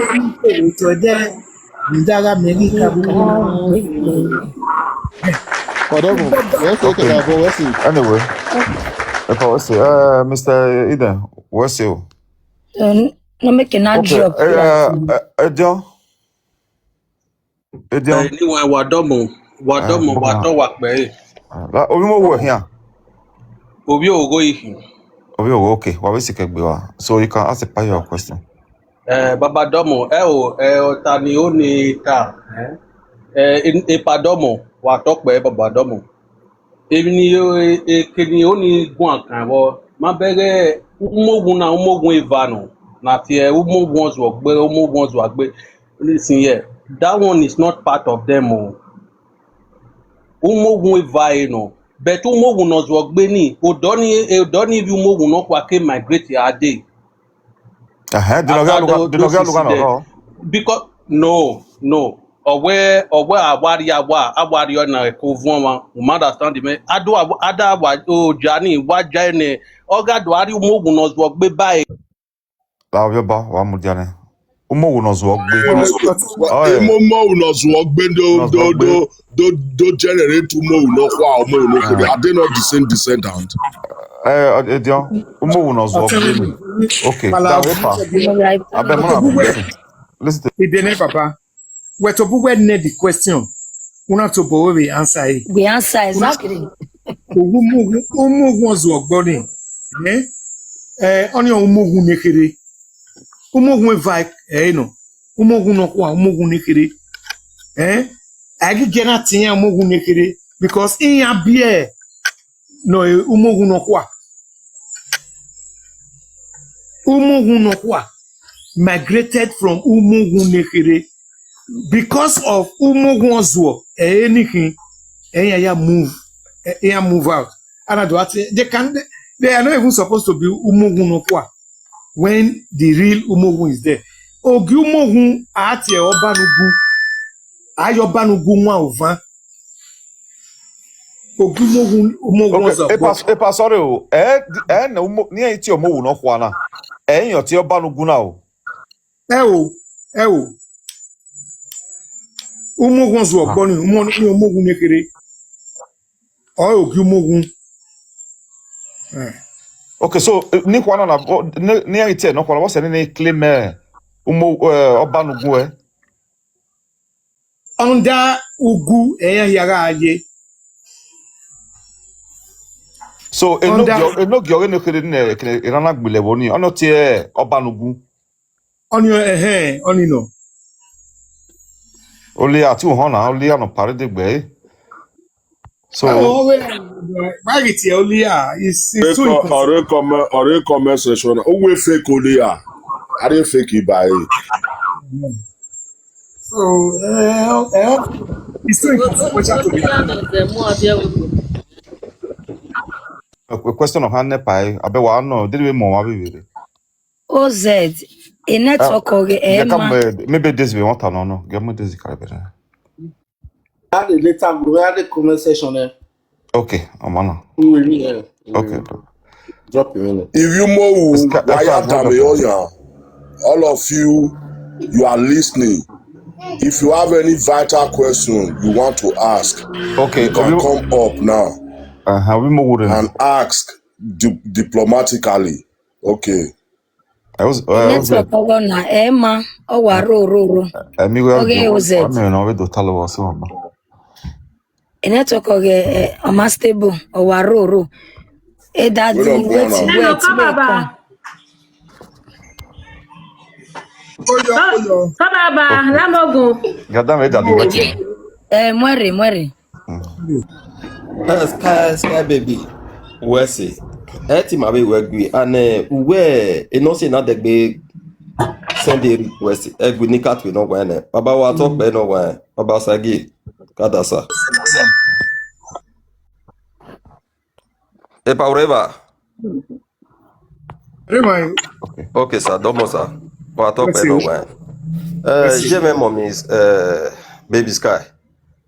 ètò jẹ́ ìdára Amẹ́ríkà Odomo what's okay that go what's it anyway epa what's Mr. Eden what's you No make a job. Edion Anyway, wadomo wato wakbe. la obi mo wo here Obi ogo ihi. obi wo okay wa we sikegbe wa so you can ask your question Baba domo otani oni ta. Epadomo watokbe baba domo. Ebini ekeni oni gun akan wo ma bere umogun ivano na tie umogun ozo agbe listen here that one is not part of them umogun ivae no but umogun ozo agbe ni odoni bi umogun no kwa ke migrate ade do no ga lugar no because no owe awari na ko vuma o understand me ada o jani wa jane oga do ari umogun no zo gbe bae La vyo ba wa mudiane. Umo wo no zo gbe. Oh yeah. Mo no zo gbe do generate mo no kwa mo no ko are they not the same descendant? Edion. Umo wo no zo gbe. Okay. That way pa. Abe mo na listen. Listen. Idene papa. We to buwe ne the question. Una to bo we answer it. We answer exactly. Umogun zo gboni. Oni umogun nekere. Umogun vai no. Umogun no kwa umogun nekere. Agi gena tinya umogun nekere because in ya bie no umogun no kwa. Umogun no kwa migrated from umogun nekere because of umogun ozo anything ya move out. And they are not even supposed to be umogun no kwa when the real umogun is there. Ogi umogun ati obanugu ayobanugu nwa ovan. Ogi umogun ozo. E pa sorry o. Na umo ni en ti omo wo no kwa na. Yan ti obanugu na o. Umogun zo ogboni umogun nekere. Ogi umogun. Okay, so ni kwa na ni en ti no kwa what's any claim umo obanugu Under ugu yara aye. So eno gyo no kede ne irana gbele woni ono ti obanugu. Oni no. Oli ati ho na oli ano pare de gbe. So Bagiti Olia is too Ore conversation. O we fake Olia. I didn't fake it by it. So it's too important to be. A question of hand pai abe wa no did we mo wa be. OZ a network Maybe this we want to know. Get me this carabere. Had the later we had the conversation there. Okay, amana. Okay. Drop your in. If you all of you are listening. If you have any vital question you want to ask, okay, you can come up now and ask diplomatically. Okay. network na Emma o wa ro. Okay, OZ. Network o stable o wa ro. E that wait. Baba, Lamogo. Gadam da waiting. Muere. Sky baby. Wesi. Eti ma be wegwi and we no say na degbe send a request egwi ni cat we no wan baba wa talk be no wan baba Osagie kadasa e pa ureba okay sir domo sir wa talk be no wan je me mom is baby Sky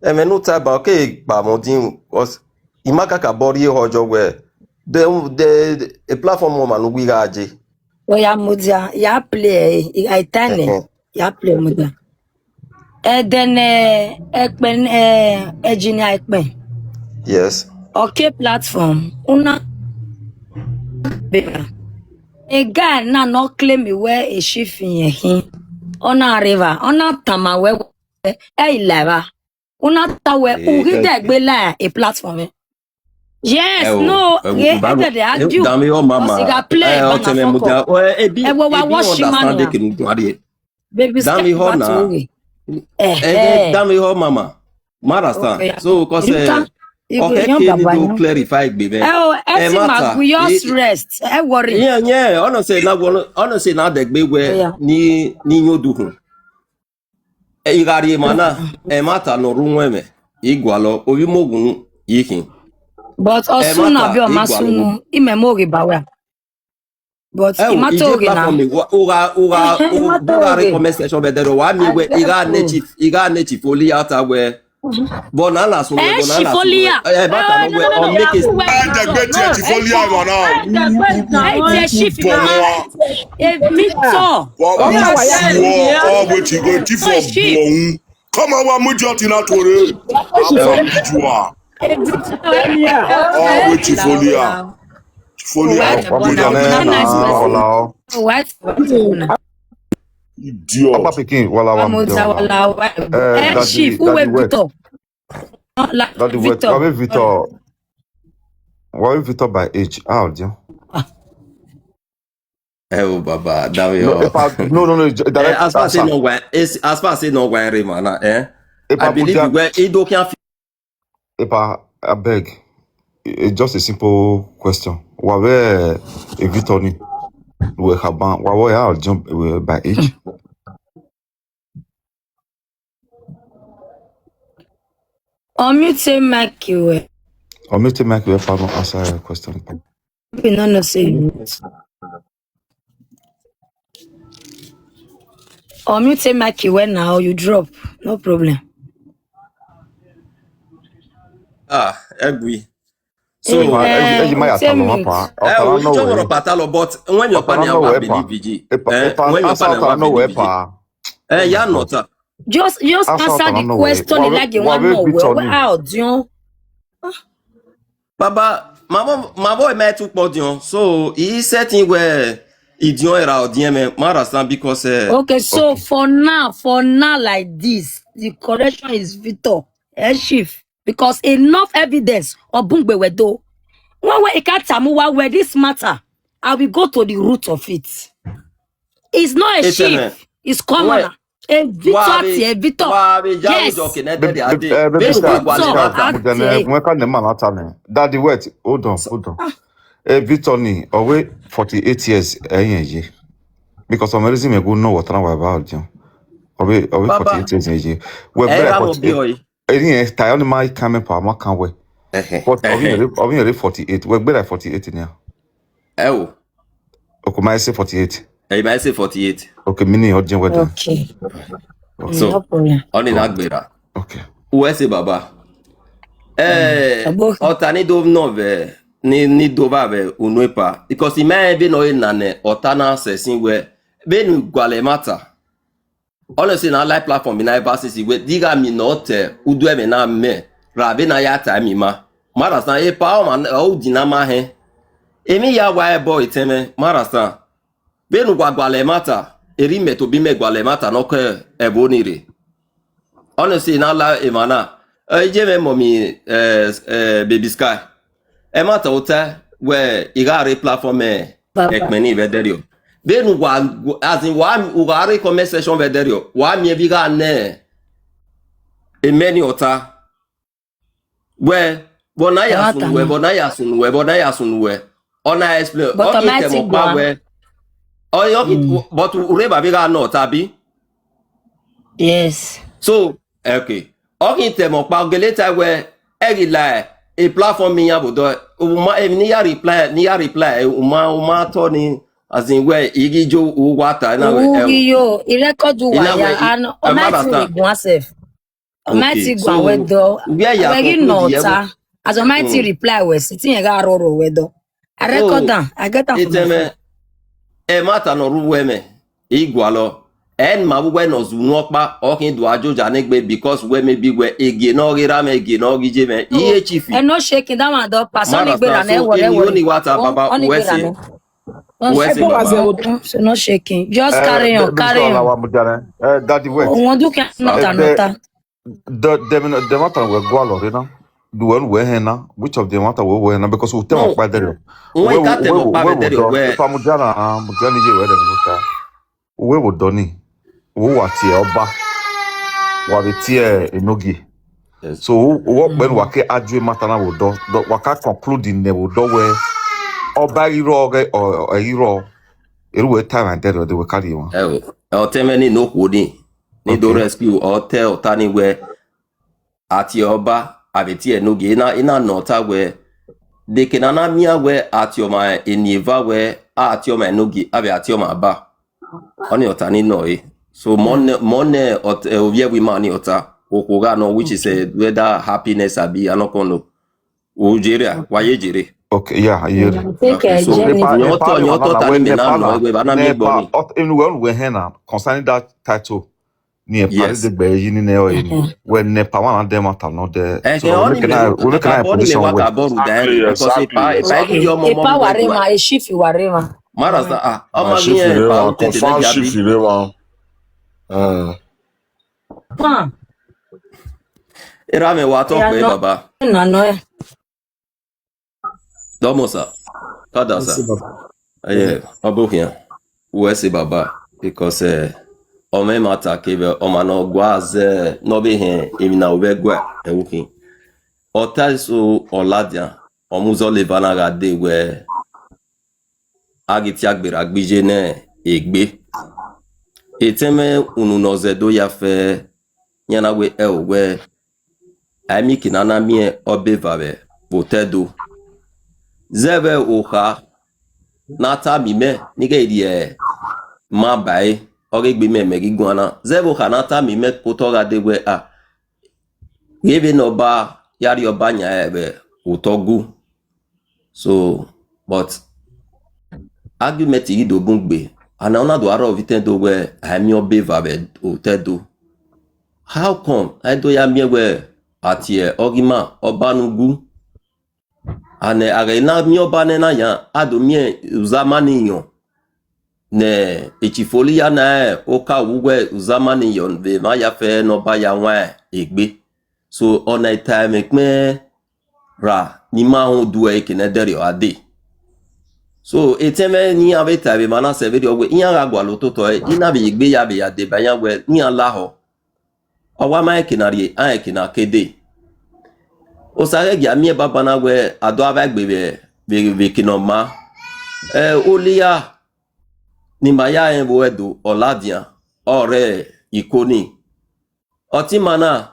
me no ta ba okay pa modin was imaka ka body hojo we the platform woman we gaje o ya mudia ya play I tane ya play mudia then ekpen engineer ekpen yes okay platform una beba a guy na no claim me where a shift in him ona river ona tama we leva una tawe ugi degbe la a platform. Yes, no, they argue. Dami o mama. Play mudia. Baby Dami ho na. Dami ho mama. Marasta. So cause okay, can clarify baby. We just rest. Worry. Yeah. Honestly na degbe we ni nyodu. Igari mana mata no runweme. Igwalo oyimogun yikin. But Osuna be o masunu imemori bawa. But Eh, ima ije toge platform na. ni ura Ima comment section bedero wa mi we iga ne chief oli ata we bonana sun we bonana sun we Shifolia. eh bata no we No, on make it who went ẹ now? dẹgbẹ tiẹ No, ti fọlí àgbà náà Hey, wú Shifi bọ mama. wọn Victor. wú yeah, why bu ọ wetin go ti fọ Oh, bu Shift. ọhún kọmọ wa mújọ tí náà tòrè àfà bíjú wa Victor. ọ wetin fọlí à fọlí à White bona. Wamujane Una nice na person. wala. White bona. idiot. Papa Pekin wala Wamuza wala. wala white. Shift. Who Daddy were wet. Victor? Like Daddy wet. Victor. Wabe Victor by age. How do? eh oh baba that No, we no. Direct as far as answer. no why as far as no why remana I Epa believe Mudia. you were Edo can Epa, I beg. It's just a simple question. Wabe Victor ni we haban. Wabe how jump by age? Unmute mic you. Or me to make you answer a question. We no say. Unmute mic you now you drop. No problem. egui Eh, so Ejima ya unmute talo mute. mapa. Otara we no just want to way. patalo but when your Otara partner no wa way pa. believe VG Epa when your answer partner wa otara no way believe VG pa. Oh ya my God. nota Just Answer answer otara the no way. question like you want Wabe more. Victor Well, ni. out, you know. baba my boy met too podium so he setting where idion era odien me marastan because Okay, so Okay. for now, like this, the correction is Victor, Chief, because enough evidence or Bungbe Wedo. When we tamuwa where this matter, I will go to the root of it. It's not a eteme chief, it's when commoner. A Victor, a Victor. wa be jaru jo Yes, kenede de ade Baby benu sky, kwa baby gwale sky. Victor, mata Mujane, at mweka ne man ata me. Daddy wet. Hold on. Victor ni, owe 48 years ye. Because some reason me go know what I about you. Owe baba 48 years ye. We better era mo bi 48. oyi Any time on my coming pa ma kan we. But ehe owe 48. We better 48 in here. ewo Okay, my say 48. e ma say 48 Okay, mini urgent wedding. okay. Okay. No so problem. oni Go na on. gbera Okay. uwe se baba Abo- ọta ni dov no ve ni dova ve unuepa because ime be no nane ọta na sesin we be nu gwale mata honestly na live platform na eba sisi we diga mi no te udu eme na me ra be na ya ta mi ma mara san e pa o man o di na ma he emi ya wa e boy teme mara san be nu gwale mata eri me to bi me gwale mata no ke ebo ni re honestly na la emana je me momi baby sky e mata ota we igare platform Baba. ekmeni vederio benu wa as in wa ugare comment section vederio wa mi biga ne emeni ota we bona ya sunu we bona ya sunu we ona explain But o ite mo automatic pa one. we o yo but ureba biga no tabi. Yes. So, okay. Okay, temo pa geleta we egila a platform mi yabodo uma ni ya reply uma to ni as in we igijo wata na we Ugiyo, irekodu ina waya, we and Almighty will understand. go herself. Almighty Okay. go So wedo. where ya Wegi conclude ye nota. As Almighty reply we sitting ega roro wedo. I record so down. I get that from my phone. iteme e mata no ruwe me igwalo en mabuwe no zunokpa okin do ajoja negbe because we maybe we ege no gira me ege no gije me iye chifi. And no shaking that one door pass on Mara igbera na so worry emi worry. oni wata baba On igbera uwese na. uwese baba. So no shaking. Just carry on, Baby sky carry wala on. wa mujane. Daddy wet. Wọ́n dúkìá nọ́ta nọ́ta. The matter we go along, na. The one we hena, which of the matter we hena because we tell No, by there. we ka temo pa We vedere do. we If I'm mujana ye we dem nuka. We wo doni. We wa tie oba. Wa be tie enogi. yes. So what when wake adwe matter na wo do. Waka conclude in the wo do we oba iro or iro. It will time and there they will carry one. O teme ni no kwodi ni do Okay. rescue o te o tani we ati oba abeti enogi ina nota we de kenana mia we ati o ma eniva we atioma enogi abe atioma ba oni otani no so monne ovie we mani ota okuga no which is whether happiness abi anokono ujere waye jere. Okay, yeah, yeah. Okay, so nyoto tani mena no we bana mi boni we hena concerning that title near Paris de Beijing ne o when ne pa one dem ata no de so we can I position we because pa warema e shifi warema mara sa ama mi pa utete na jabi era me wa to pe baba na no domosa kadasa obohia we baba because o me mata kebe o ma no gwaze no be he emi na we gwa ewuki o taiso oladia o muzo le bana ga de we agiti agbere agbije ne egbe eteme unu no zedo ya fe nyana we we ami kinana mie obevave potedo zebe oha nata mime nige die ma bai oge gbe me megi gwana zebe oha nata mime kotoga dewe gebe no ba yari obanya ebe utogu so but argument yi do bungbe ana ona do aro vitendo we ami obevave otedo how come I do ya mie we atie ogima obanugu ane arena mi obane na ya adomie uzamani yon ne echifoli ya na oka wuwe uzamani yon be ma ya fe no ba ya wa egbe so ona time me ra ni ma ho du e kene dere ade so eteme ni abeta be mana se be de ogwe iya ga gwa lo toto ina be egbe ya be ya de ba ya we ni ala ho owa ma ekinari a ekina kede Osagie amie baba na we ado ava gbebe be kinoma olia ni maya enwo edo oladia ore ikoni otimana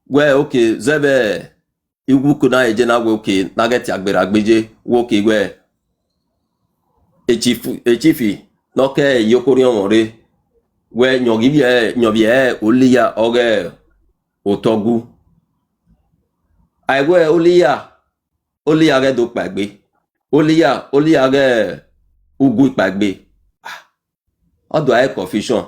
we okay zebe igwu kuna eje na we okay nageti agbere agbeje woke we echifi noke yokori omore we nyobie olia oge otogu aiwe olia ge do pagbe olia ge ugu pagbe odo ai confusion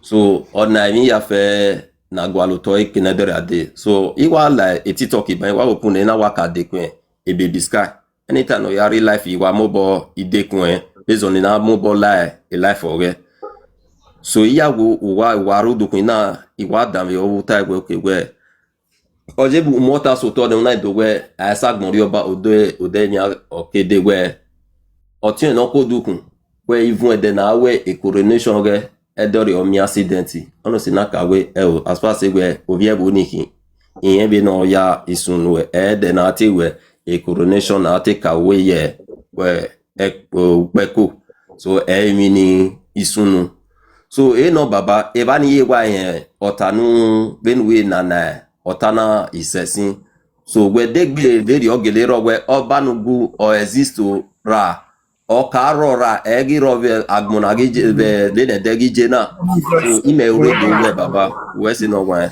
so ona mi ya fe na gwalo to ikinedere ade so iwa la etitoki ban wa opun na waka de kun e baby sky anytime no yari life iwa mobo ide kun based on na mobo la e life oge so iyawo wa ro do kun na iwa dam yo wuta we okay oje bu mota so to de na do we asagbon ri oba ode nya okede we otin no ko dukun we even ede na we a coronation ge edori omi accident ono si na ka we as far as we ovie bu niki iyen bi no ya isunu we ede na ati we a coronation na ati ka we ye we peko so mi ni isunu so no baba e ba ni ye wa yen otanu benwe na otana isesin so we degbe very ogelero we obanugu o exist ra o karora egi rove agmonagi be le degije na so ime ore do we baba we se no wa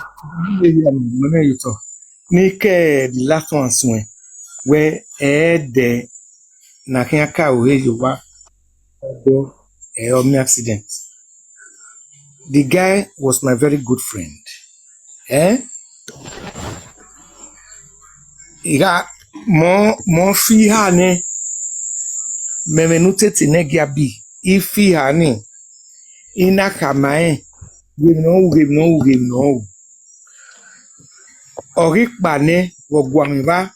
ni ke the last one swen we de na kan ka o he wa do omi accident. The guy was my very good friend. Iga mo fi ha ne memenute tinegia bi ifi ha ni ina kamae we no ori pa ne wogwa mi ba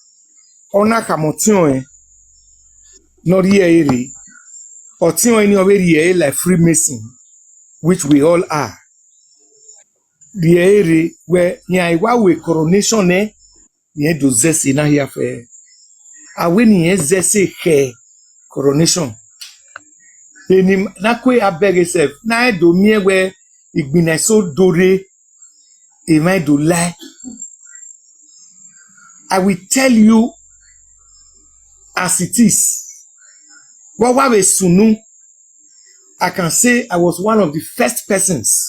ona kamotion no ri ere otion ni oberi e like Freemason which we all are the ere where nya iwa we coronation ne ye do zesi na here fe awe ni ye zesi he coronation eni na kwe abeg self na do mie we igbina so dore e mai do lie. I will tell you as it is Wawawe Sunu, I can say I was one of the first persons.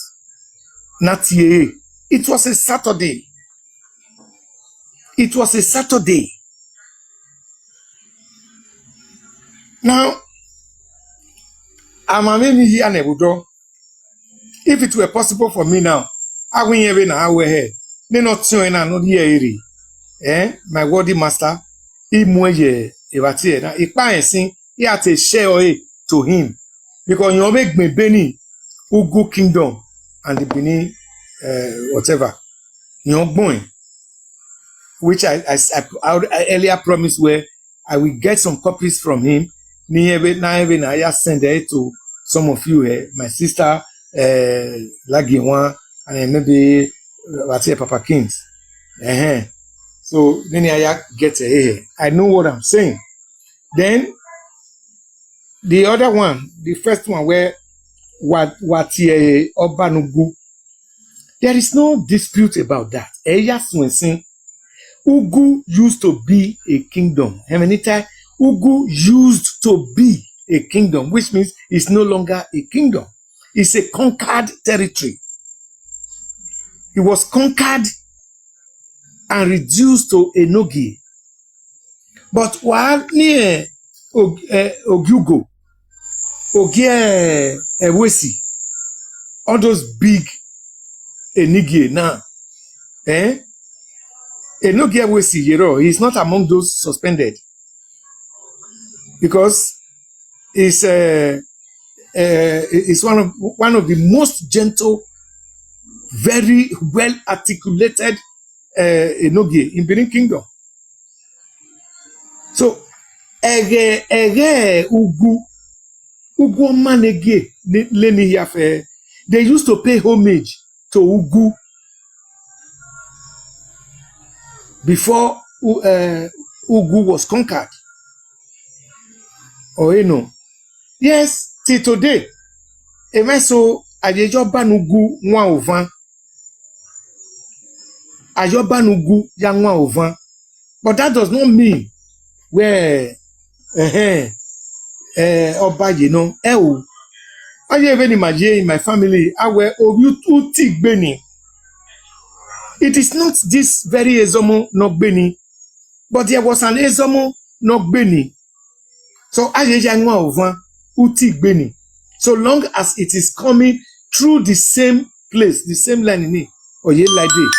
Not here. It was a Saturday. It was a Saturday. Now, I'm a here and if it were possible for me now, I wouldn't even know where. They're not showing another here. My worthy master, he moye evati na ipa ensin he had to share to him because you make me Beni Ugu Kingdom and the Benin whatever you going, which I earlier promised where I will get some copies from him. I just send it to some of you here, my sister Lagiwan and maybe Papa Kings. So then I get I know what I'm saying. Then the other one, the first one where Obanugu, there is no dispute about that. Ugu used to be a kingdom. Ugu used to be a kingdom, which means it's no longer a kingdom. It's a conquered territory. It was conquered and reduced to a Nogi. But while near Ogyugo, Ogie Ewesi, all those big Enigi now, Enogi Ewesi Yero, he's not among those suspended because it's one of the most gentle, very well articulated Enogi in Benin Kingdom. So Ugu Manege Leni Yafe, they used to pay homage to Ugu before Ugu was conquered. Or you know, yes, till today, so Ajobanugu Nwa Ovan, Ajobanugu Yangwa Ovan, but that does not mean where Oba, you know, I even imagine in my family, I were Obutu Beni. It is not this very Ezomo Nogbeni, but there was an Ezomo Nogbeni. So Ayejangwa Ovan Uti Beni. So long as it is coming through the same place, the same line in it, or ye like this.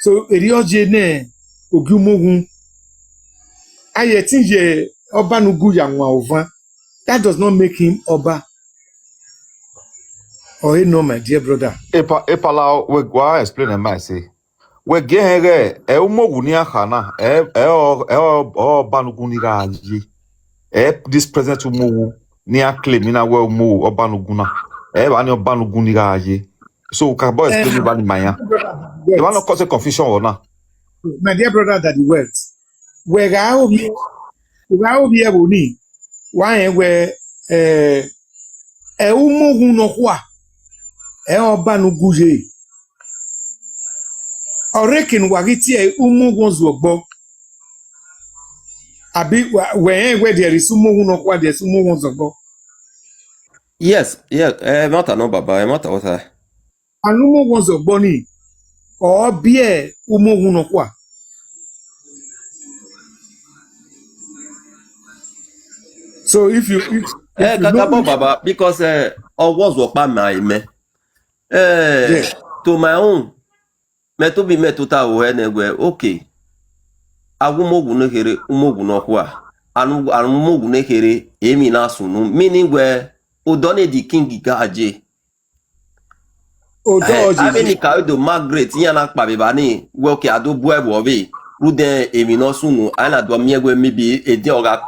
So Erioje ne Ogumogun Ayetinje Obanugu Yangwa Ovan. That does not make him Oba. Oh, no, my dear brother. Epala, we go explain and I say. We get here, Umogunia Hana, Banuguniga, this present Umu, near claim in a well move or Banuguna, Anio Banuguniga. So, Cabo explain about Maya. You want to cause a confusion or not? My dear brother, that the words. Where I will be able to why where Umogu no Hua. Obanuguje. Orekin wagiti umugonzogbo. Abi where there is umugonokwa there's umugonzogbo. Yes, mata no baba, mata wata. Anumugonzogbo ni or bie umugonokwa. So if you Kakabo baba, because I was what my me. To my own, me to be me to ta we okay. Agumogu no here, umogu no kwa. Anumogu no here, emi na sunu. Meaning where Odone the king gaje. Abeni ka do Margaret yana pa bebani. We okay ado boy boy. Rude emi no sunu. Ana do miegwe maybe edi oga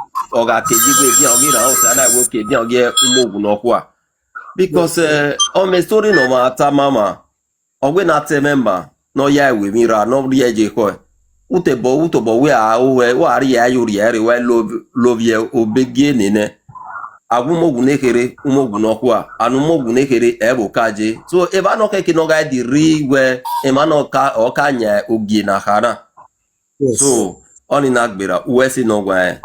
kejigwe edi ogi na house ana we okay edi ogi umogu no kwa. Because on my story no matter mama. Ogwe na te member no ya we mira no rieje ko. Utobo we ari ya yuri ere we love ye obege nene. Agumogu nekere umogu no kwa anumogu nekere ebo kaje. So eba no ke no ga di ri we emano ka o kanya ogi na hana. So oni nagbera uwesi no gwa.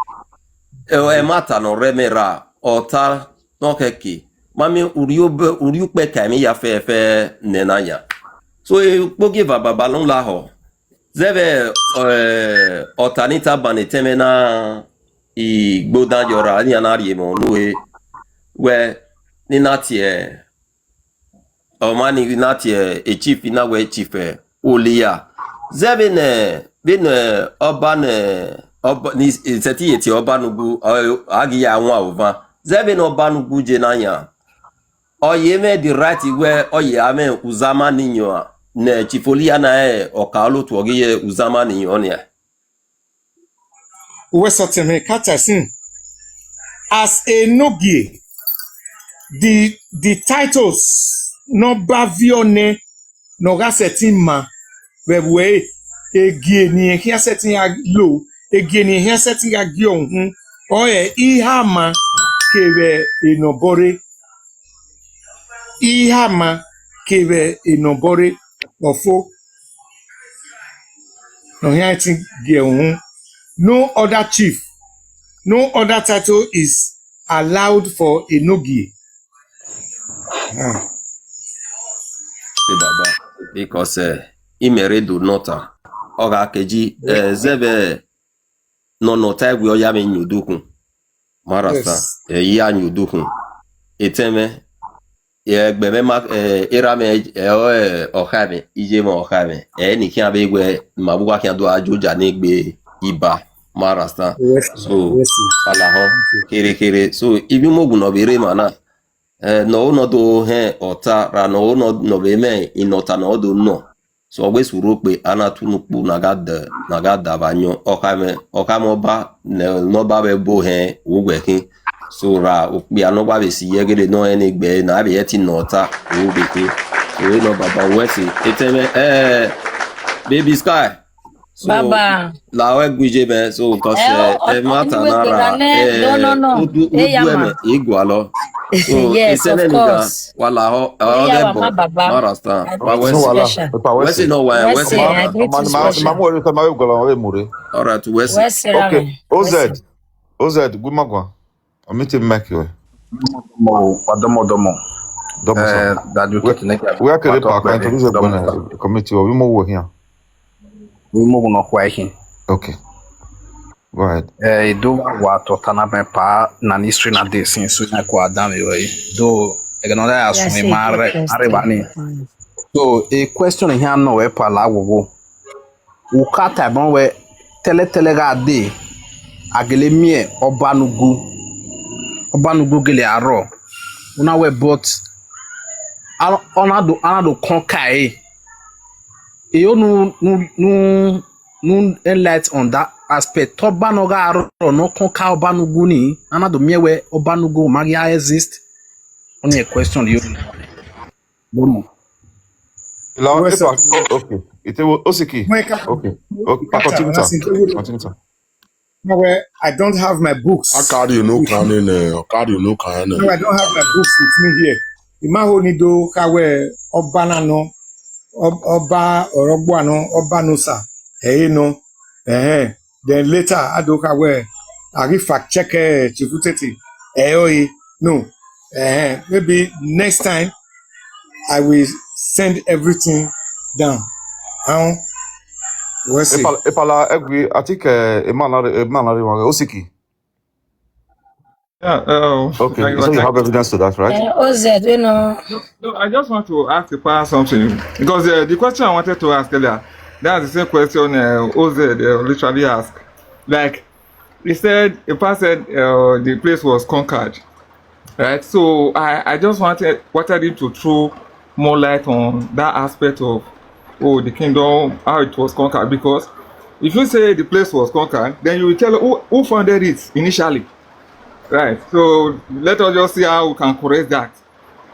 E mata no remera ota no keke mami uriu pe kami ya fe nenanya so pogi baba lon la ho zebe otanita baneteme na igbodan yora ni anari mo nuwe we ni natie omani ni natie e chief na we chief olia zebe ne bin oban ni seti eti obanugu agi ya nwa ova zebe no obanugu je nanya oyeme the right where oye ame uzama ninyo ne chifolia na okalo to ogiye uzama ninyo ne we certainly Katasin as a nogie the titles no bavione no gasetima we egie ni ehia setting ya low egie ni ehia setting ya gi ohun oye ihama kebe inobore ihama kebe inobore ofo no here thing gi ohun no other chief no other title is allowed for a nogie baba because imere do nota oga keji zebe no nota egwe oya me nyudukun marasa ya nyudukun eteme egbe me ma irame okame ijemo okame ni kian be egwe mabuwa kian do ajoja ni gbe iba marasa so alaho kere so ibi mogun no bere mana no do he ota ra no be me inota no do no so we suru pe anatunukpu na gada banyo okame oba no ba be bo he ugwekin so ra opi anogba be si yegede no enigbe na be yeti nota ugbekin so we no baba wesi eteme baby sky so Baba la we gbije be so because mata na ra no eme igwalo so yes of course wala ho marasta wesi no wa wesi alright wesi okay OZ gumagwa amite make Mo padomo that you get neck we are kere pa kan to the committee we mo wo here we mo no question okay go ahead do wa to tanabe pa na history na this since na ko adam we do no da asumi mare bani so a question here no we pa la wo ukata bon we tele ga de agele mie obanugu gele aro una we but anado konkai e nu enlight on that aspect obanoga aro no konka obanugu ni anado mie we obanugu magia exist only a question you bono okay it Osiki okay continue I don't have my books. No, I don't have my books with me here. Imahonido kawe obanano oba orogwano obanusa. No. Then later adoka we I fact check chifuteti. No. Maybe next time I will send everything down. We'll see. Epala agree. I think Osiki. Yeah. Okay. So you have evidence to that, right? OZ, you know. No, I just want to ask the part something because the question I wanted to ask earlier, that's the same question OZ literally asked. Like he said, the part said the place was conquered, right? So I just wanted him to throw more light on that aspect of the kingdom, how it was conquered. Because if you say the place was conquered, then you will tell who founded it initially, right? So let us just see how we can correct that.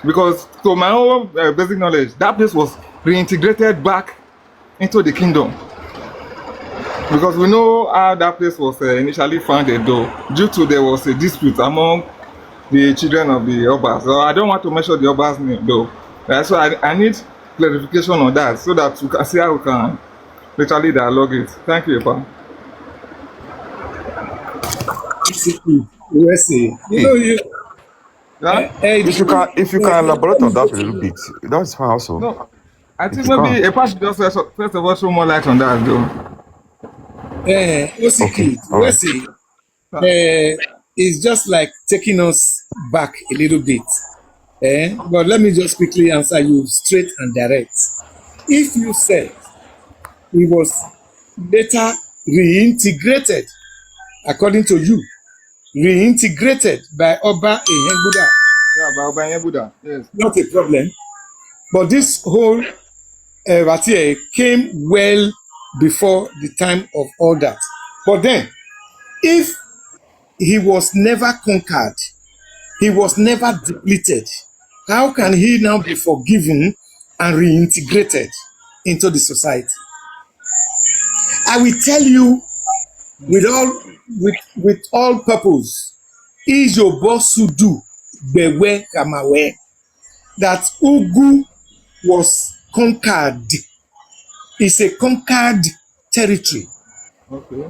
Because to my own basic knowledge, that place was reintegrated back into the kingdom. Because we know how that place was initially founded, though, due to there was a dispute among the children of the Obas. So I don't want to mention the Obas name, though. So I need clarification on that so that we can see how we can literally dialogue it. Thank you, Epa. Yeah? If you can elaborate on that a little bit, that's fine also. No, I If think you maybe can. a part should just first of all show more light on that, though. Okay, Osagie, all right. it's just like taking us back a little bit. But let me just quickly answer you straight and direct. If you said he was later reintegrated, according to you, reintegrated by Oba Ihembuda, Yeah, by Obanye Buddha, yes. not a problem. But this whole Vatie came well before the time of all that. But then, if he was never conquered, he was never depleted, how can he now be forgiven and reintegrated into the society? I will tell you with all purpose, Ijobo Sudu Bewe Kamawe, that Ugu was conquered. It's a conquered territory. Okay.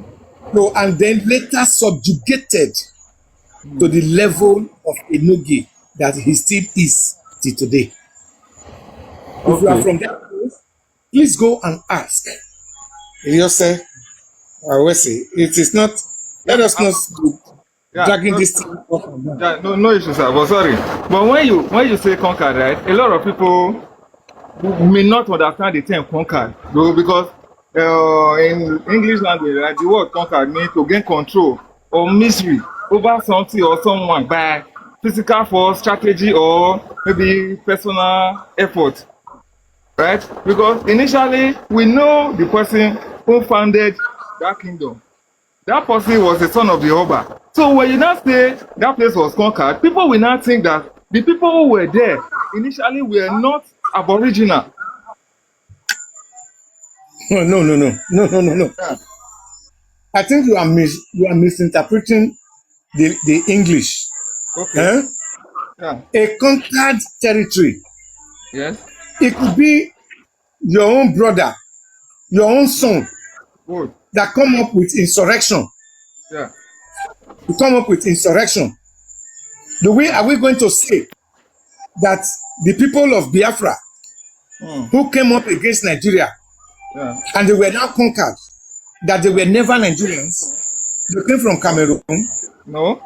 So, and then later subjugated to the level of Enogi that he still is till today. If you are from that place, please go and ask. You say, I will say, it is not, let us not dragging this thing up and down. Yeah, no issue, sir. But sorry. But when you say conquered, right, a lot of people may not understand the term conquered, though, because in English language, right, the word conquered means to gain control or misery over something or someone by physical force, strategy, or maybe personal effort, right? Because initially, we know the person who founded that kingdom. That person was the son of the Oba. So when you now say that place was conquered, people will now think that the people who were there initially were not aboriginal. No. Yeah. I think you are misinterpreting the English. Okay. Yeah. A conquered territory. Yes. It could be your own brother, your own son, Good. that come up with insurrection. Yeah. To come up with insurrection. Are we going to say that the people of Biafra who came up against Nigeria and they were now conquered, that they were never Nigerians? They came from Cameroon. No,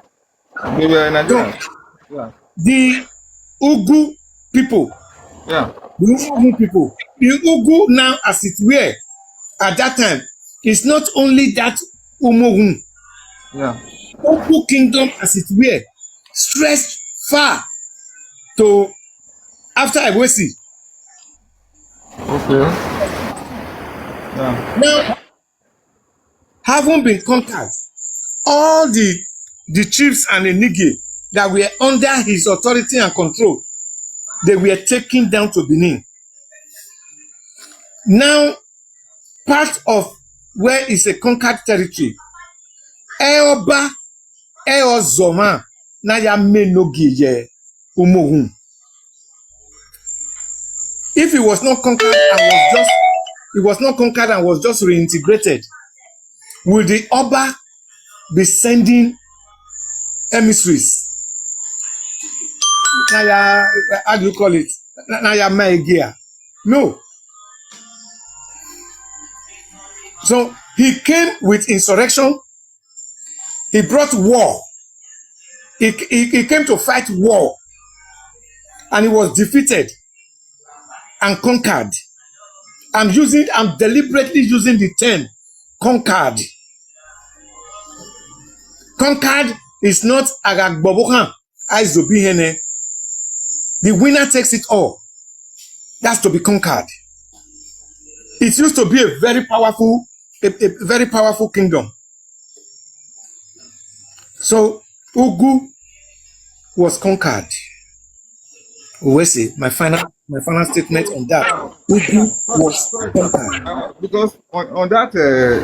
they were Nigerians. Yeah. The Ugu people. Yeah. The Ugu people. The Ugu now, as it were, at that time, is not only that Umogun. Yeah. Ugu kingdom, as it were, stretched far to after Iwesi. Okay. Yeah. Now, having been conquered, all the chiefs and the Nige that were under his authority and control, they were taken down to Benin. Now, part of where is a conquered territory, Eoba, Eozoma, Naya Menogi ye Umohun. If he was not conquered and was just reintegrated, would the Oba be sending emissaries? Naya, how do you call it? Naya Maegia. No. So he came with insurrection. He brought war. He came to fight war. And he was defeated and conquered. I'm deliberately using the term conquered. Conquered is not Agagbobokan, Aizobihene. The winner takes it all. That's to be conquered. It used to be a very powerful kingdom. So Ugu was conquered. My final statement on that. Ugu was conquered. Because on that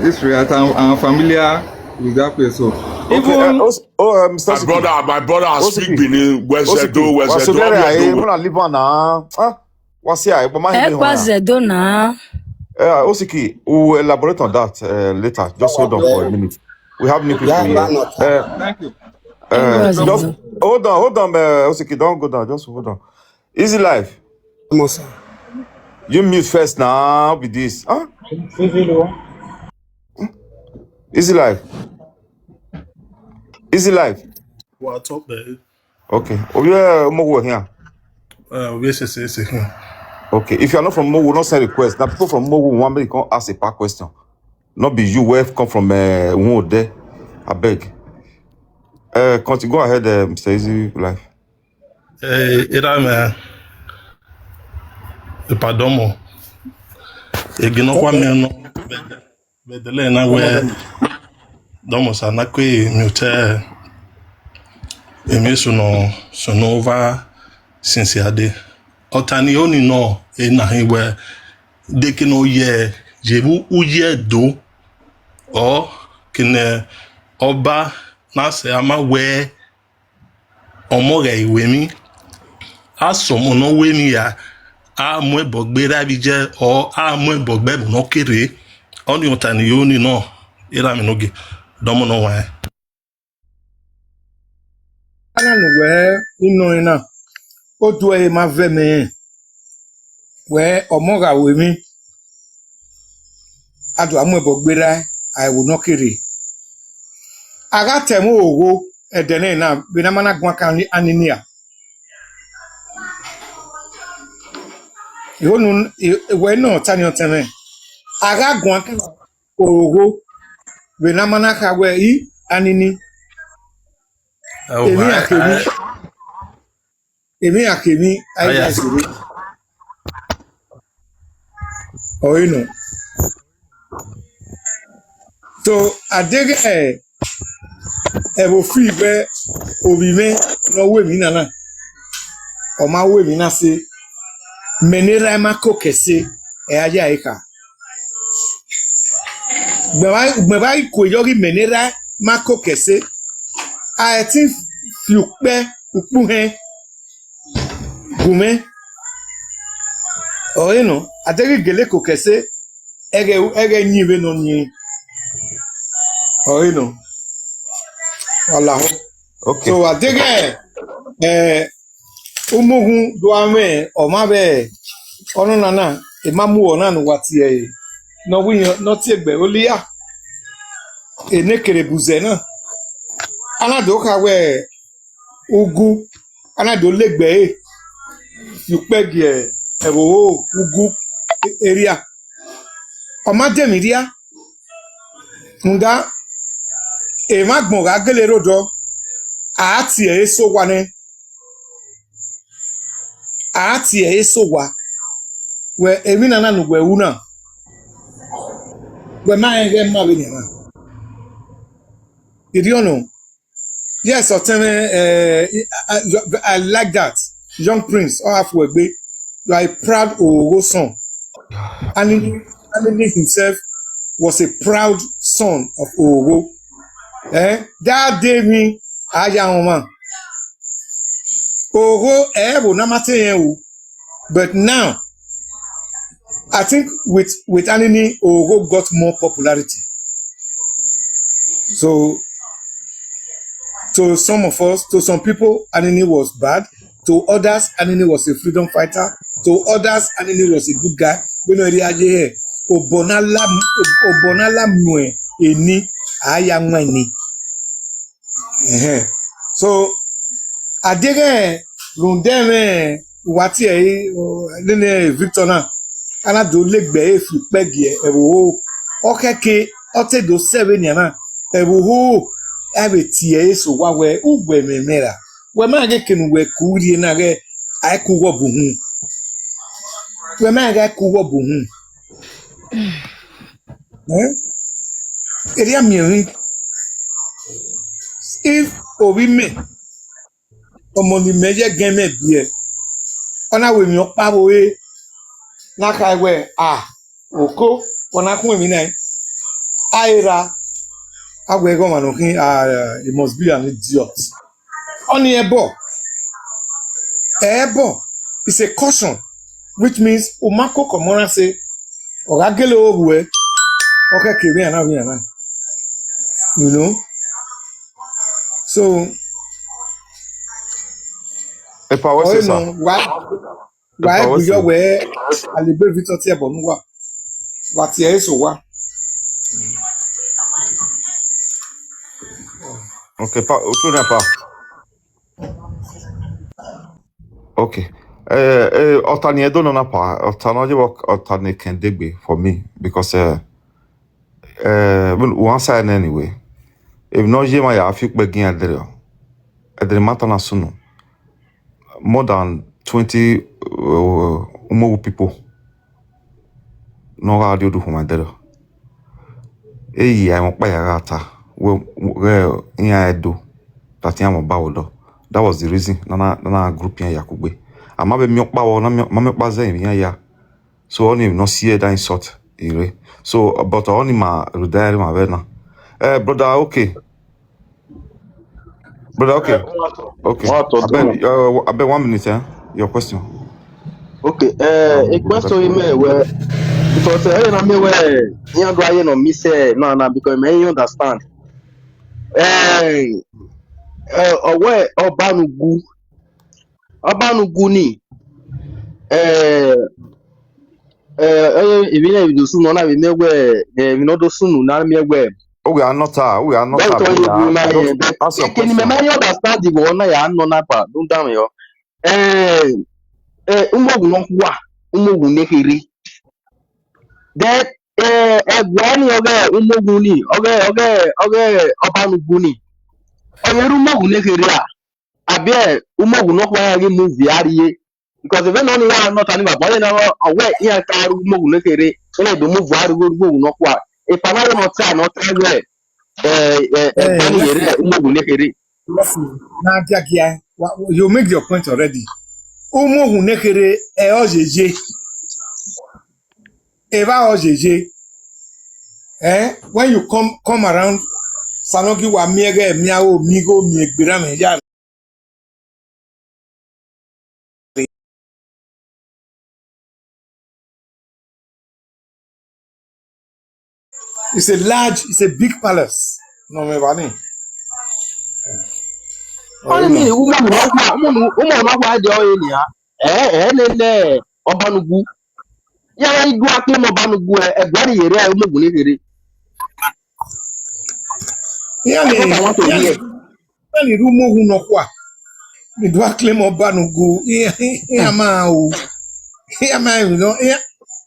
history, I'm familiar with that place. So even Mr. My brother has speak Benin, Wezedo. Osiki, we'll elaborate on that later. Just hold on for a minute. We have new people here. Thank you. Hold on, Osiki, don't go down. Just hold on. Easy life. You mute first now with this. Huh? Easy life. Easy life. What's up there? Okay. Oh yeah, Mogo here. Yes. Okay. If you're not from Mogo, not send request. Now people from Mogo want me to come ask a part question. Not be you where come from one there. I beg. Continue. Go ahead, Mr. Easy Life. Era pardon. Egino kwa meno. Bedele na we. Domo sa na kwe mute. Emi sono over since ade. Otani oni no na hiwe. Dekino ye jebu uye do. O kine oba na se ama we omoga iwe mi. Asomo no we mi ya. A mwe bogbe rabi je o a mwe bogbe bu no kere oni otani yoni no ira mi noge domo no wa Ana no we ino ina o du e ma ve me we omoga we mi adu amu ebogbera I will not kere aga temu owo edene na be na mana gwa kan anini a ihonu we no tani oteme aga gwa kan owo be na mana ka we I anini emi akemi I guys oh you know so adege ebo free be obi me no we mi nana o ma we mi na se menera ma ko kese e aja ika gbe ba ko yogi menera ma ko kese I think you pe upu he gume o you know adege gele ko kese ege nyiwe no ni o you know Allah Okay. so adege umugun do ame o ma be onu nana e ma mu ona nu wati e no wi no ti egbe olia e ne kere buze na ana do ka we ugu ana do legbe e you peg e wo ugu area o ma de mi ria nga e ma gbon ga gele rodo ati e so wa ne ati e so wa we emi nana nu we una we ma ege ma be ni na did you know yes oteme I like that young prince or afwegbe you are a proud owo son and himself was a proud son of owo that day me aya won owo wo na mate yen o but now I think with Anini owo got more popularity so to some of us, to some people, Anini was bad. To others, Anini was a freedom fighter. To others, Anini was a good guy. We know the idea. Obonala mwe eni ayamweni. So adege rundeme wati nene Victor na ana do legbe efu pegi ewo okeke ote do 7 yana ewo ebe tie so wa we ugwe memera we ma ge kenu we kurie na ge ai kuwo buhun we ma ge kuwo buhun area mi if obi me omo ni meje geme bie ona we mi opa wo e na kai we oko ona kun mi na aira agwe go manokin it must be an idiot oni ebo is a caution which means umako komona say ogagele owe okay kiri ana you know so Epa, what's Oh, it, sir? no, why Epa, what's you it? where I live with Victor Bonua? What yes or what? Okay, pa, otu pa. Okay. Alternate don't know pa. Alternate work alternate can be for me because one side anyway. If no jema ya afik begin adere matter na sunu. More than 20 more people no radio do huma dere. Eyi I'm pa ya gata. We in do that yam about. That was the reason na group yan yakugbe. Ama be mi okpa wo na me pa ze ya. So only no see that insult ire. So but only ma rudare ma vena. Brother, okay. Brother, okay. Okay. I bet 1 minute, your question. Okay, a Go back question to you may well because I may well you do I know me say no because may you understand. Where Obanugu ni even if you soon na we may well we no do soon na me well. Oh, we are not Don't tell you my I just ask your can you question. understand the one ya no na pa don't down yo. Umogu no kwa umogu ne hiri. That ẹgbẹ́ ni ọgẹ́ umogu ni ọgẹ́ Obanugu ni. Ọyẹ umogu ne hiri a. Abia umogu no kwa ya movie ariye. Because even on ya not ani ba boy na owe ya ka umogu ne hiri. Ele do movie ariye umogu no kwa. E pa na no try no try we ẹgbẹ́ ni yere umogu ne hiri. Now, you make your point already. Umo hunekere ojeje. Eva ojeje. When you come around, Sanogi wa miege miao migo miegbira meja. It's a big palace. No me vani. Only mean umogu no kwa de oye ni ha. Le Obanugu. Ya igu akle Obanugu ẹgbẹ́ ni yere umogu ne hiri. That's what I want to hear. Yani rumo hunokwa. Ni dwa claim Obanugu. You know,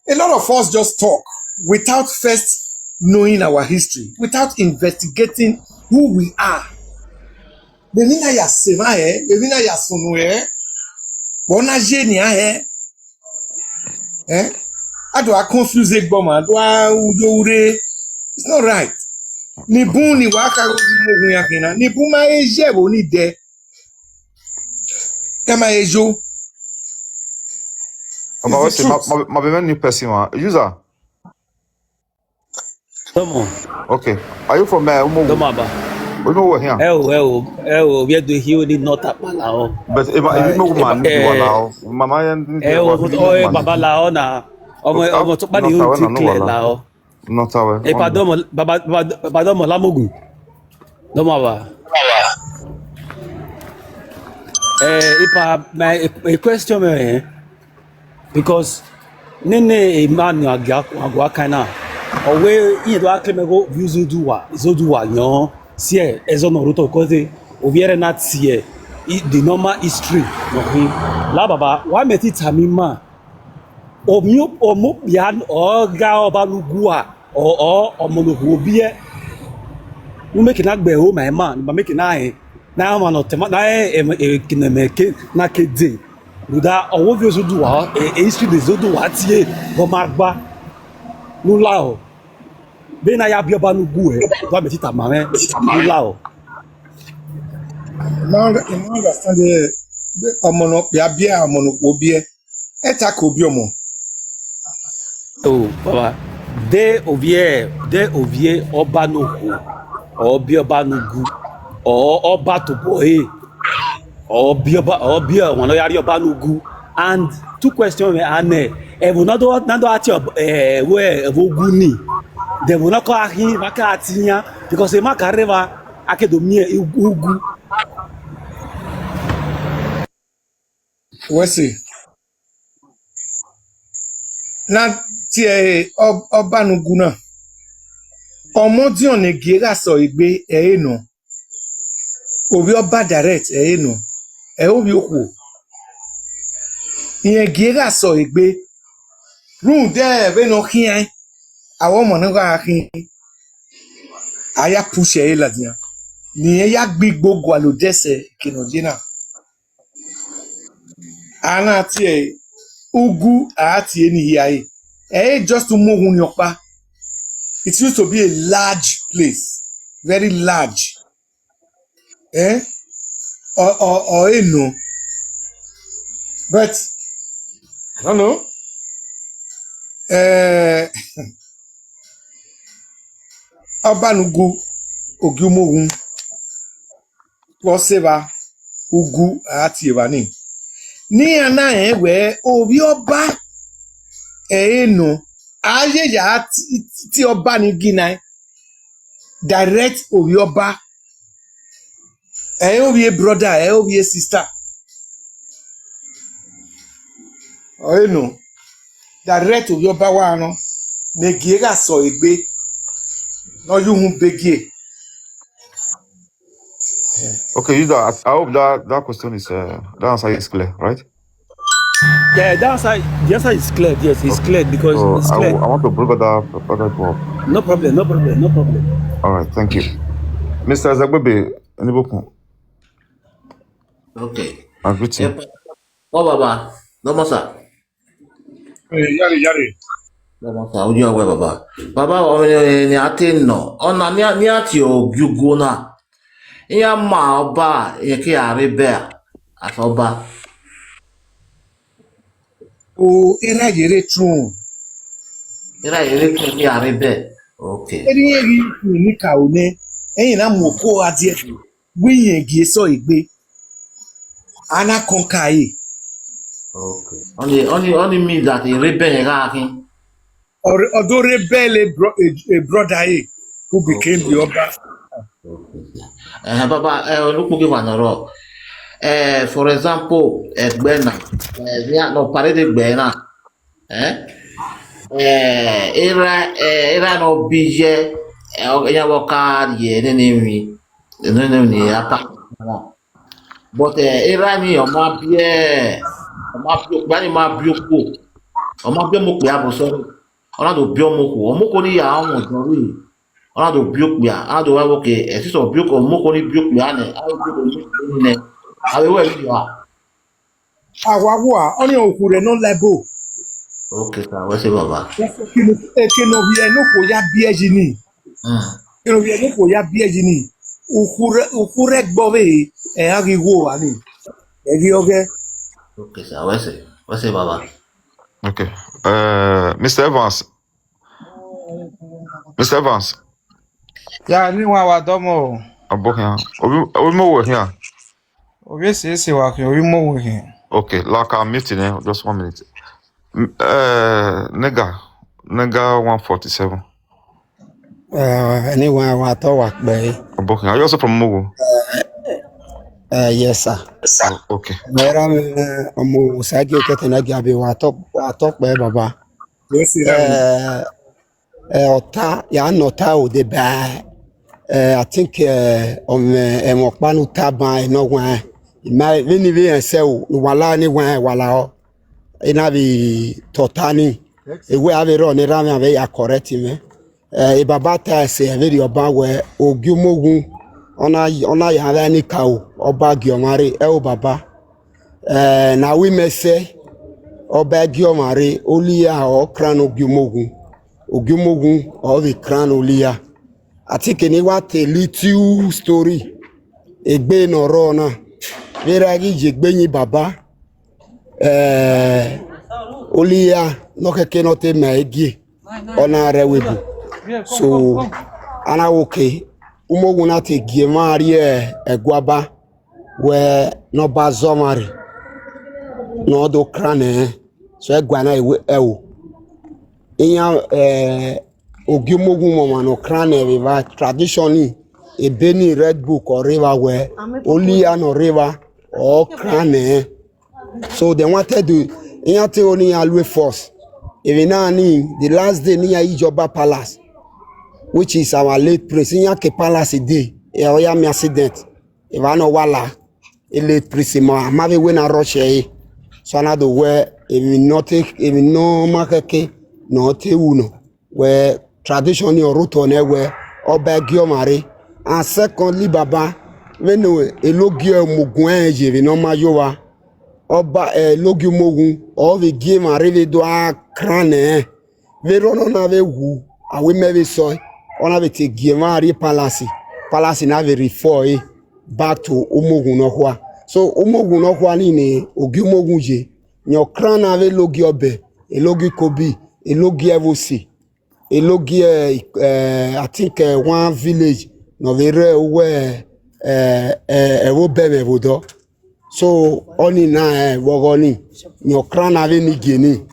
a lot of us just talk without first knowing our history, without investigating who we are. Bemina ya sema bemina ya sunu bona jeni ado a confuse gboma ado a ujoure. It's not right. Ni bun ni wa ka mo ya kina ni bun ma eje bo ni de kama ejo. But what's it? Ma be new person user. Come Okay. Are you from Umogu? Come on, ba. We know we're here. We are doing here ni not up lao. But if you know man ni wala mama yan baba lao na. Omo to ba ni o ti clear lao. Not awe. Pardon mo lamogun. Domo ba. A question because nene man agwa kana owe yin do aklemego vizuduwa izoduwa yan sie ezono ruto koze obiere na tie the normal history no hin la baba wa meti tamima omo bian oga Obanugu o omologu obie nu make na gbe o my man ba make na ma no tema na kinemeke na kede ruda owo vi ozoduwa history de zoduwa tie go magba nu la o be na ya bi Obanugu do me tita ma nu la o Now understand the omono ya bia omono obie eta ko bi omo. Oh baba de ovie Obanugu obi Obanugu Oba to boy obi won lo yari Obanugu. And two questions ane evo nado ati we evogu ni de mo nako ahin maka atiyan because e maka reva akedomi ugu Wesi. Na tie obanuguna. Omodi on egera so igbe no. Obi oba direct no. Obi okwo. Yen egera so igbe. Run there we no kian. Awon mo nga kin. Aya push la dia. Ni ya gbigbo gwalo dese kinodina. Ana tie ugu ati eni yae. Just to move on your pa. It used to be a large place, very large. Or no. But I don't know. Abanugu Ogumogun Poseva Ugu ati Evani. Ni ana we obi oba no. Aye ya ti oba ni gina direct obi oba obi a brother obi a sister no direct obi oba wa no negiera so egbe no you hun begie. Okay, you that I hope that question is that answer is clear, right? Yeah, the answer is clear. Yes, it's clear because So it's clear. I want to bring other people up. No problem. All right, thank you. Mr. Zagbebe, Aniboko. Okay. I greet you. Oh, Baba. No more, sir. Yari. No more, sir. Uji awe, Baba. Baba, ni ate no. Ona ni ati ogyugo na. Iya ma oba yeke arebe atoba. O era yere true. Ira yere ke arebe. Okay. Eri eri ni ka one. Eyin na mo ko adie. Wiyen gie so igbe. Ana konkai. Okay. Only means that he rebel again. Although rebel a brother who became the Oba. Baba, look give an error. For example, Gbena, no parade Gbena, era no bije, waka ye enemy, enemy apa. But era ni o ma bie, gbani ma bioko, o ma bie mo pe abo so. Ona do bio moko ni ya won jori. Ona do biok bia, ona do wa okay, so biok o moko ni biok bia ne, awo biok ni ne. Awe we bi wa. Awawa, oni okure no lebo. Okay, sir, we say baba. Kino bi no ko ya bieji ni. Kino bi no ko ya bieji ni. Ukure gbowe ariwo ani. Eri oge. Okay, sir, we say baba. Okay. Mr. Evans. Mr. Evans. Yeah, ni wa domo. Abokia. Obi mo here. Obi se wa ke obi mo here. Okay, like I'm meeting just 1 minute. Nega 147. Anyone wa to work by. Abokia. Are you also from Mogo? Yes, sir. Okay. Mera omo Osagie okete na gabe wa to pe baba. Yes, Ota ya nota o de ba. I think panu taban no wan. Ma vini vi se o wala ni wan wala o. Ina bi totani. Ewe ave ro ni rami ave ya correct me. E baba ta se ave oba we ogyumogun ona ya ave ni ka o oba giomare o baba. Na we me se oba giomare oliya o kran ogyumogun o the kran oliya. I think any what a little story. Egbe no rona. Vera gi jegbe ni baba. Oliya no keke no te maigi. Ona rewebu. So ana okay. Umogun na te gie mari egwaba we no bazomari. No do krane. So egwana ewo. Inya Ogyumogun mama no krane river traditionally a Beni Red Book or river where only an river or krane So they wanted to Inyate only always force. Even now, the last day near Ijoba Palace, which is our late prince. Inyake Palace day. Oya mi accident. Ivano wala. A late prince ma. Mave wena rush so another where if not take if no makeke no te uno where tradition your root on where oba giomare and secondly baba when elogio mugun je no majowa oba elogio mogun all the game arrive do a crane we run on ave wu awe mebe so on ave te game ari palace na very for back to umogun no kwa so umogun no kwa ni ogi umogun je nyo kran ave logi obe elogi kobi elogi evosi elogi I think one village no very where ewo beme bodo so oni na wogoni nyo kran ave ni geni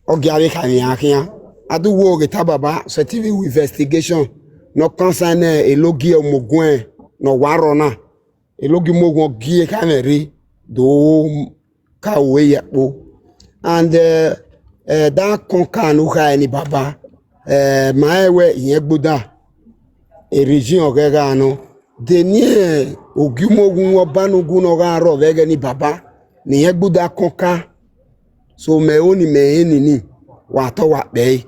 ogi ave kanya adu wo ge tababa certificate investigation no concern elogi omogun no warona elogi mogun gie kameri do kawe yapo and that konka no ka ni baba maewe yegbuda e region ogega no de ni ogi mogun obanugun no ga ro vege ni baba ni yegbuda konka so me oni me eni ni wa to wa pe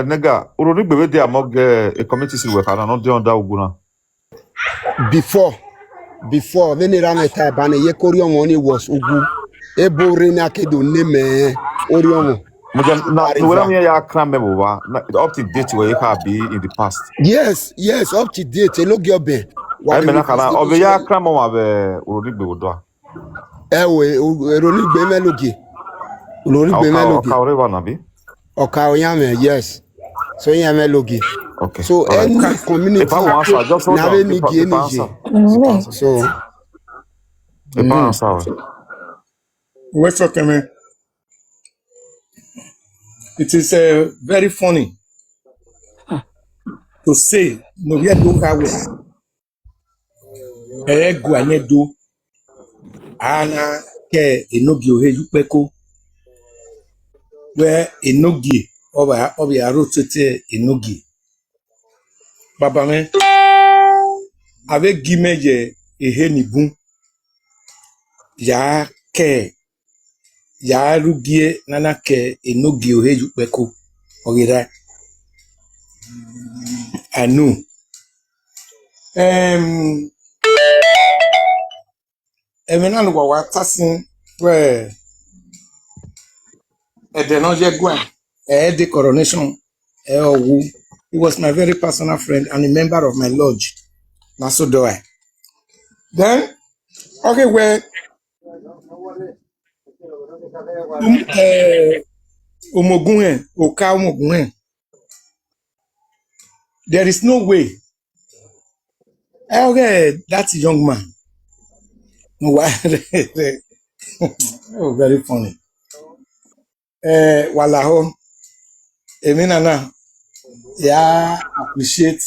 Nega, uroni bebe de among a committee si work and not de under uguna. before when it ran a type and ye korean money was ugu ebo rena kedo name oriomo Na no when ya cram mebo up to date where you have be in the past. yes up to date elogi obe I mean na obe ya cram ma be uroni bebe do. Ewe uroni gbe melogi Ka oreva na bi. Oka oyame yes so yame logi okay so any community if I want answer just hold on so if I answer what's okay man it is very funny to say no yet do kawe egu anedo ana ke enogi ohe yupeko where enogi oba arotete enogi baba me avec gimeje ehe nibu ya ke ya rugie nana ke enogi ohe yupeko ogera I know emena no wa tasin where edenoje gwan the coronation owu he was my very personal friend and a member of my lodge na so do I then okay where omogun oka omogun there is no way okay that young man no why oh very funny walaho emina na yeah appreciate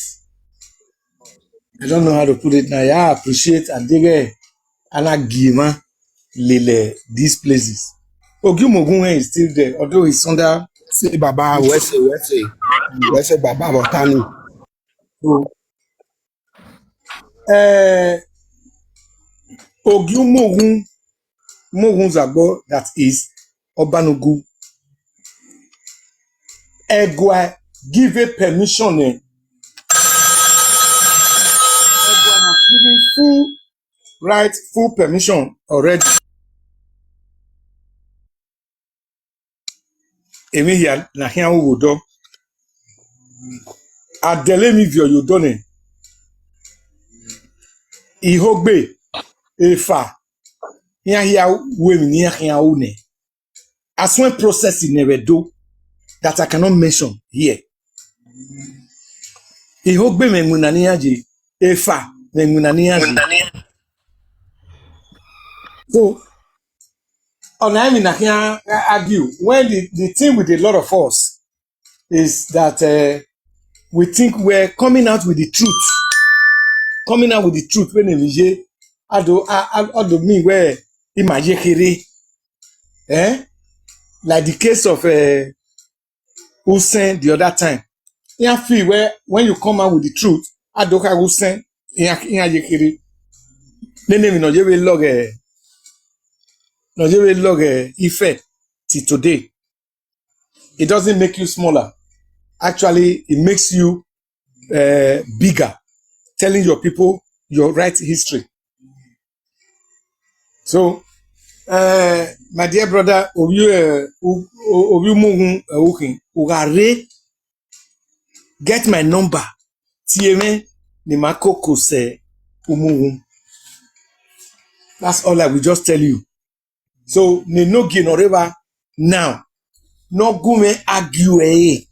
I don't know how to put it now yeah appreciate and dig anagima lele these places Ogumogun is still there although it's under say baba wese baba botani so Ogumogun Zagbo that is Obanugu Egwa give a permission Egwa has given full permission already emi here na here wodo adelemi vio yodone ihogbe efa here we ni here one as one process in Eredo that I cannot mention here ihogbe mengunani aje efa mengunani aje so on I mean I can argue when the thing with a lot of us is that we think we're coming out with the truth coming out with the truth when he ado me where imagine like the case of Hussein the other time. You feel where when you come out with the truth, adoka Hussein imagine nene no je we log effect till today. It doesn't make you smaller. Actually, it makes you bigger, telling your people your right history. So, my dear brother, get my number. TMA Nimako Kose Umuhun. That's all I will just tell you. So, no gain or ever now. No go me argue.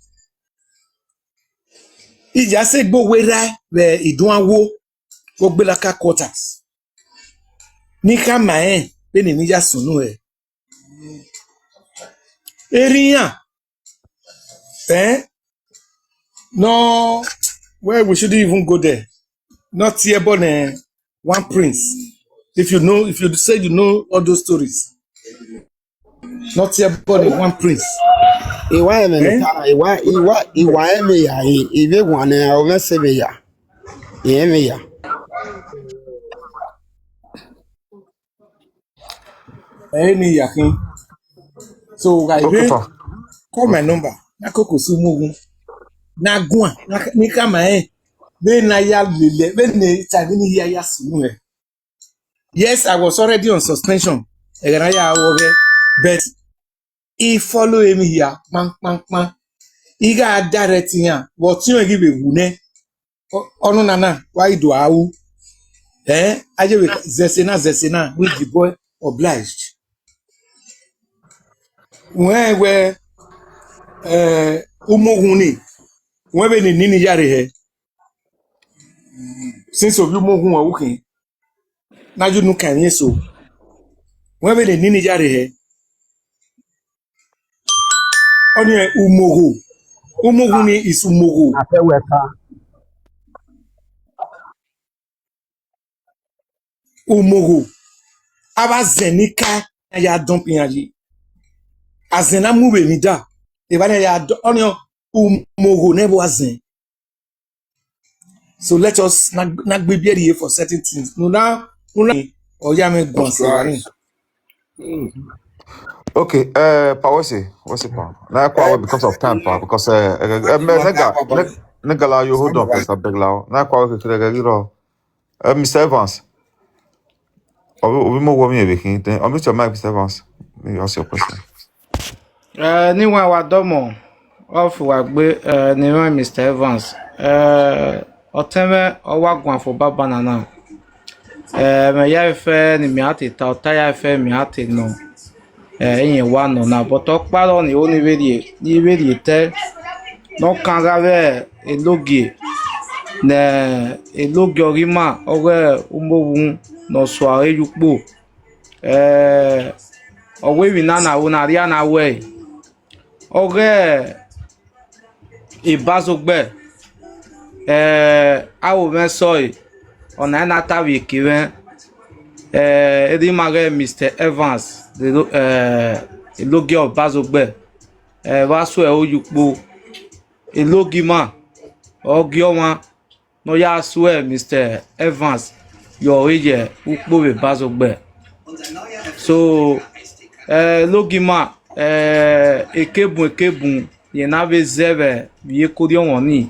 Ija se gbo wera we idunwo gbogbo laka quarters. Ní ká ma be ni níjà sunu Eriyan. No, well, we shouldn't even go there. Not here born one prince. If you say you know all those stories. Not here born one prince. Iwa eme ya ibe wane o mesebe ya. Eme ya. Any yakin. So I Okay, will pa. call my number. Na koko su mugun. Na gwan. Ni kama be na ya lele. Be ne tagini ya sunu Yes, I was already on suspension. But he follow him here. Bang. He got direct here. What you give a wune? Ono nana. Why do I? I just zesena. With the boy obliged. When umohuni. When we nini yare he. Since of you mohu wa wukin. Na you no kan yeso. When we nini yare he. Onye umohu. Umohuni is umohu. Umohu. Aba zenika ya dumping yaji. Azena mube mida. Ebane ya onyo umohu nebo azen. So let us not be here for certain things. No now, or yame gonse. Okay, pa what's it pa? Na kwa because of time pa because nega la you hold on first abeg la. Na kwa we kire giro. Mr. Evans. Obi mo wo mi ebekin. Then unmute your mic, Mr. Evans. Maybe ask your question. Níwọ̀n wa dọ́mọ̀ ọ̀fù wa gbé níwọ̀n Mr. Evans ọ̀tẹ́mẹ́ ọwágun àfọ̀bábà nànà mẹ̀yà ìfẹ́ ni mi àti ta ọ̀táyà ìfẹ́ mi àti nà ẹ̀yìn wa nà nà bọ̀tọ̀ kpárọ̀ ni ó ní ìwérí tẹ́ n'ọ̀kan rárẹ̀ elóge nà elóge ọ̀rìmà ọ̀rẹ́ ọmọwù nọ̀sọ̀ àrẹ́yùpọ̀ ọ̀wéwì nánà wò nà rí àná wẹ̀ ọ̀rẹ́ ìbázọgbẹ́ awòmẹ́sọ̀ì ọ̀nà ẹ̀nàtàwì kìrẹ́ ẹ̀ẹ́dìmàrẹ́ Mr. Evans elógi ọ̀bázọgbẹ́ wàásù ẹ̀ oyùpọ̀ elógìmà ọ̀gì ọ̀wọ̀n n'ọ̀yà sù ẹ̀ Mr. Evans yọ̀ọ̀rẹ́yẹ ukpọ̀ ìbázọgbẹ́ so lógìmà ekebun yenave zeve vie kodi woni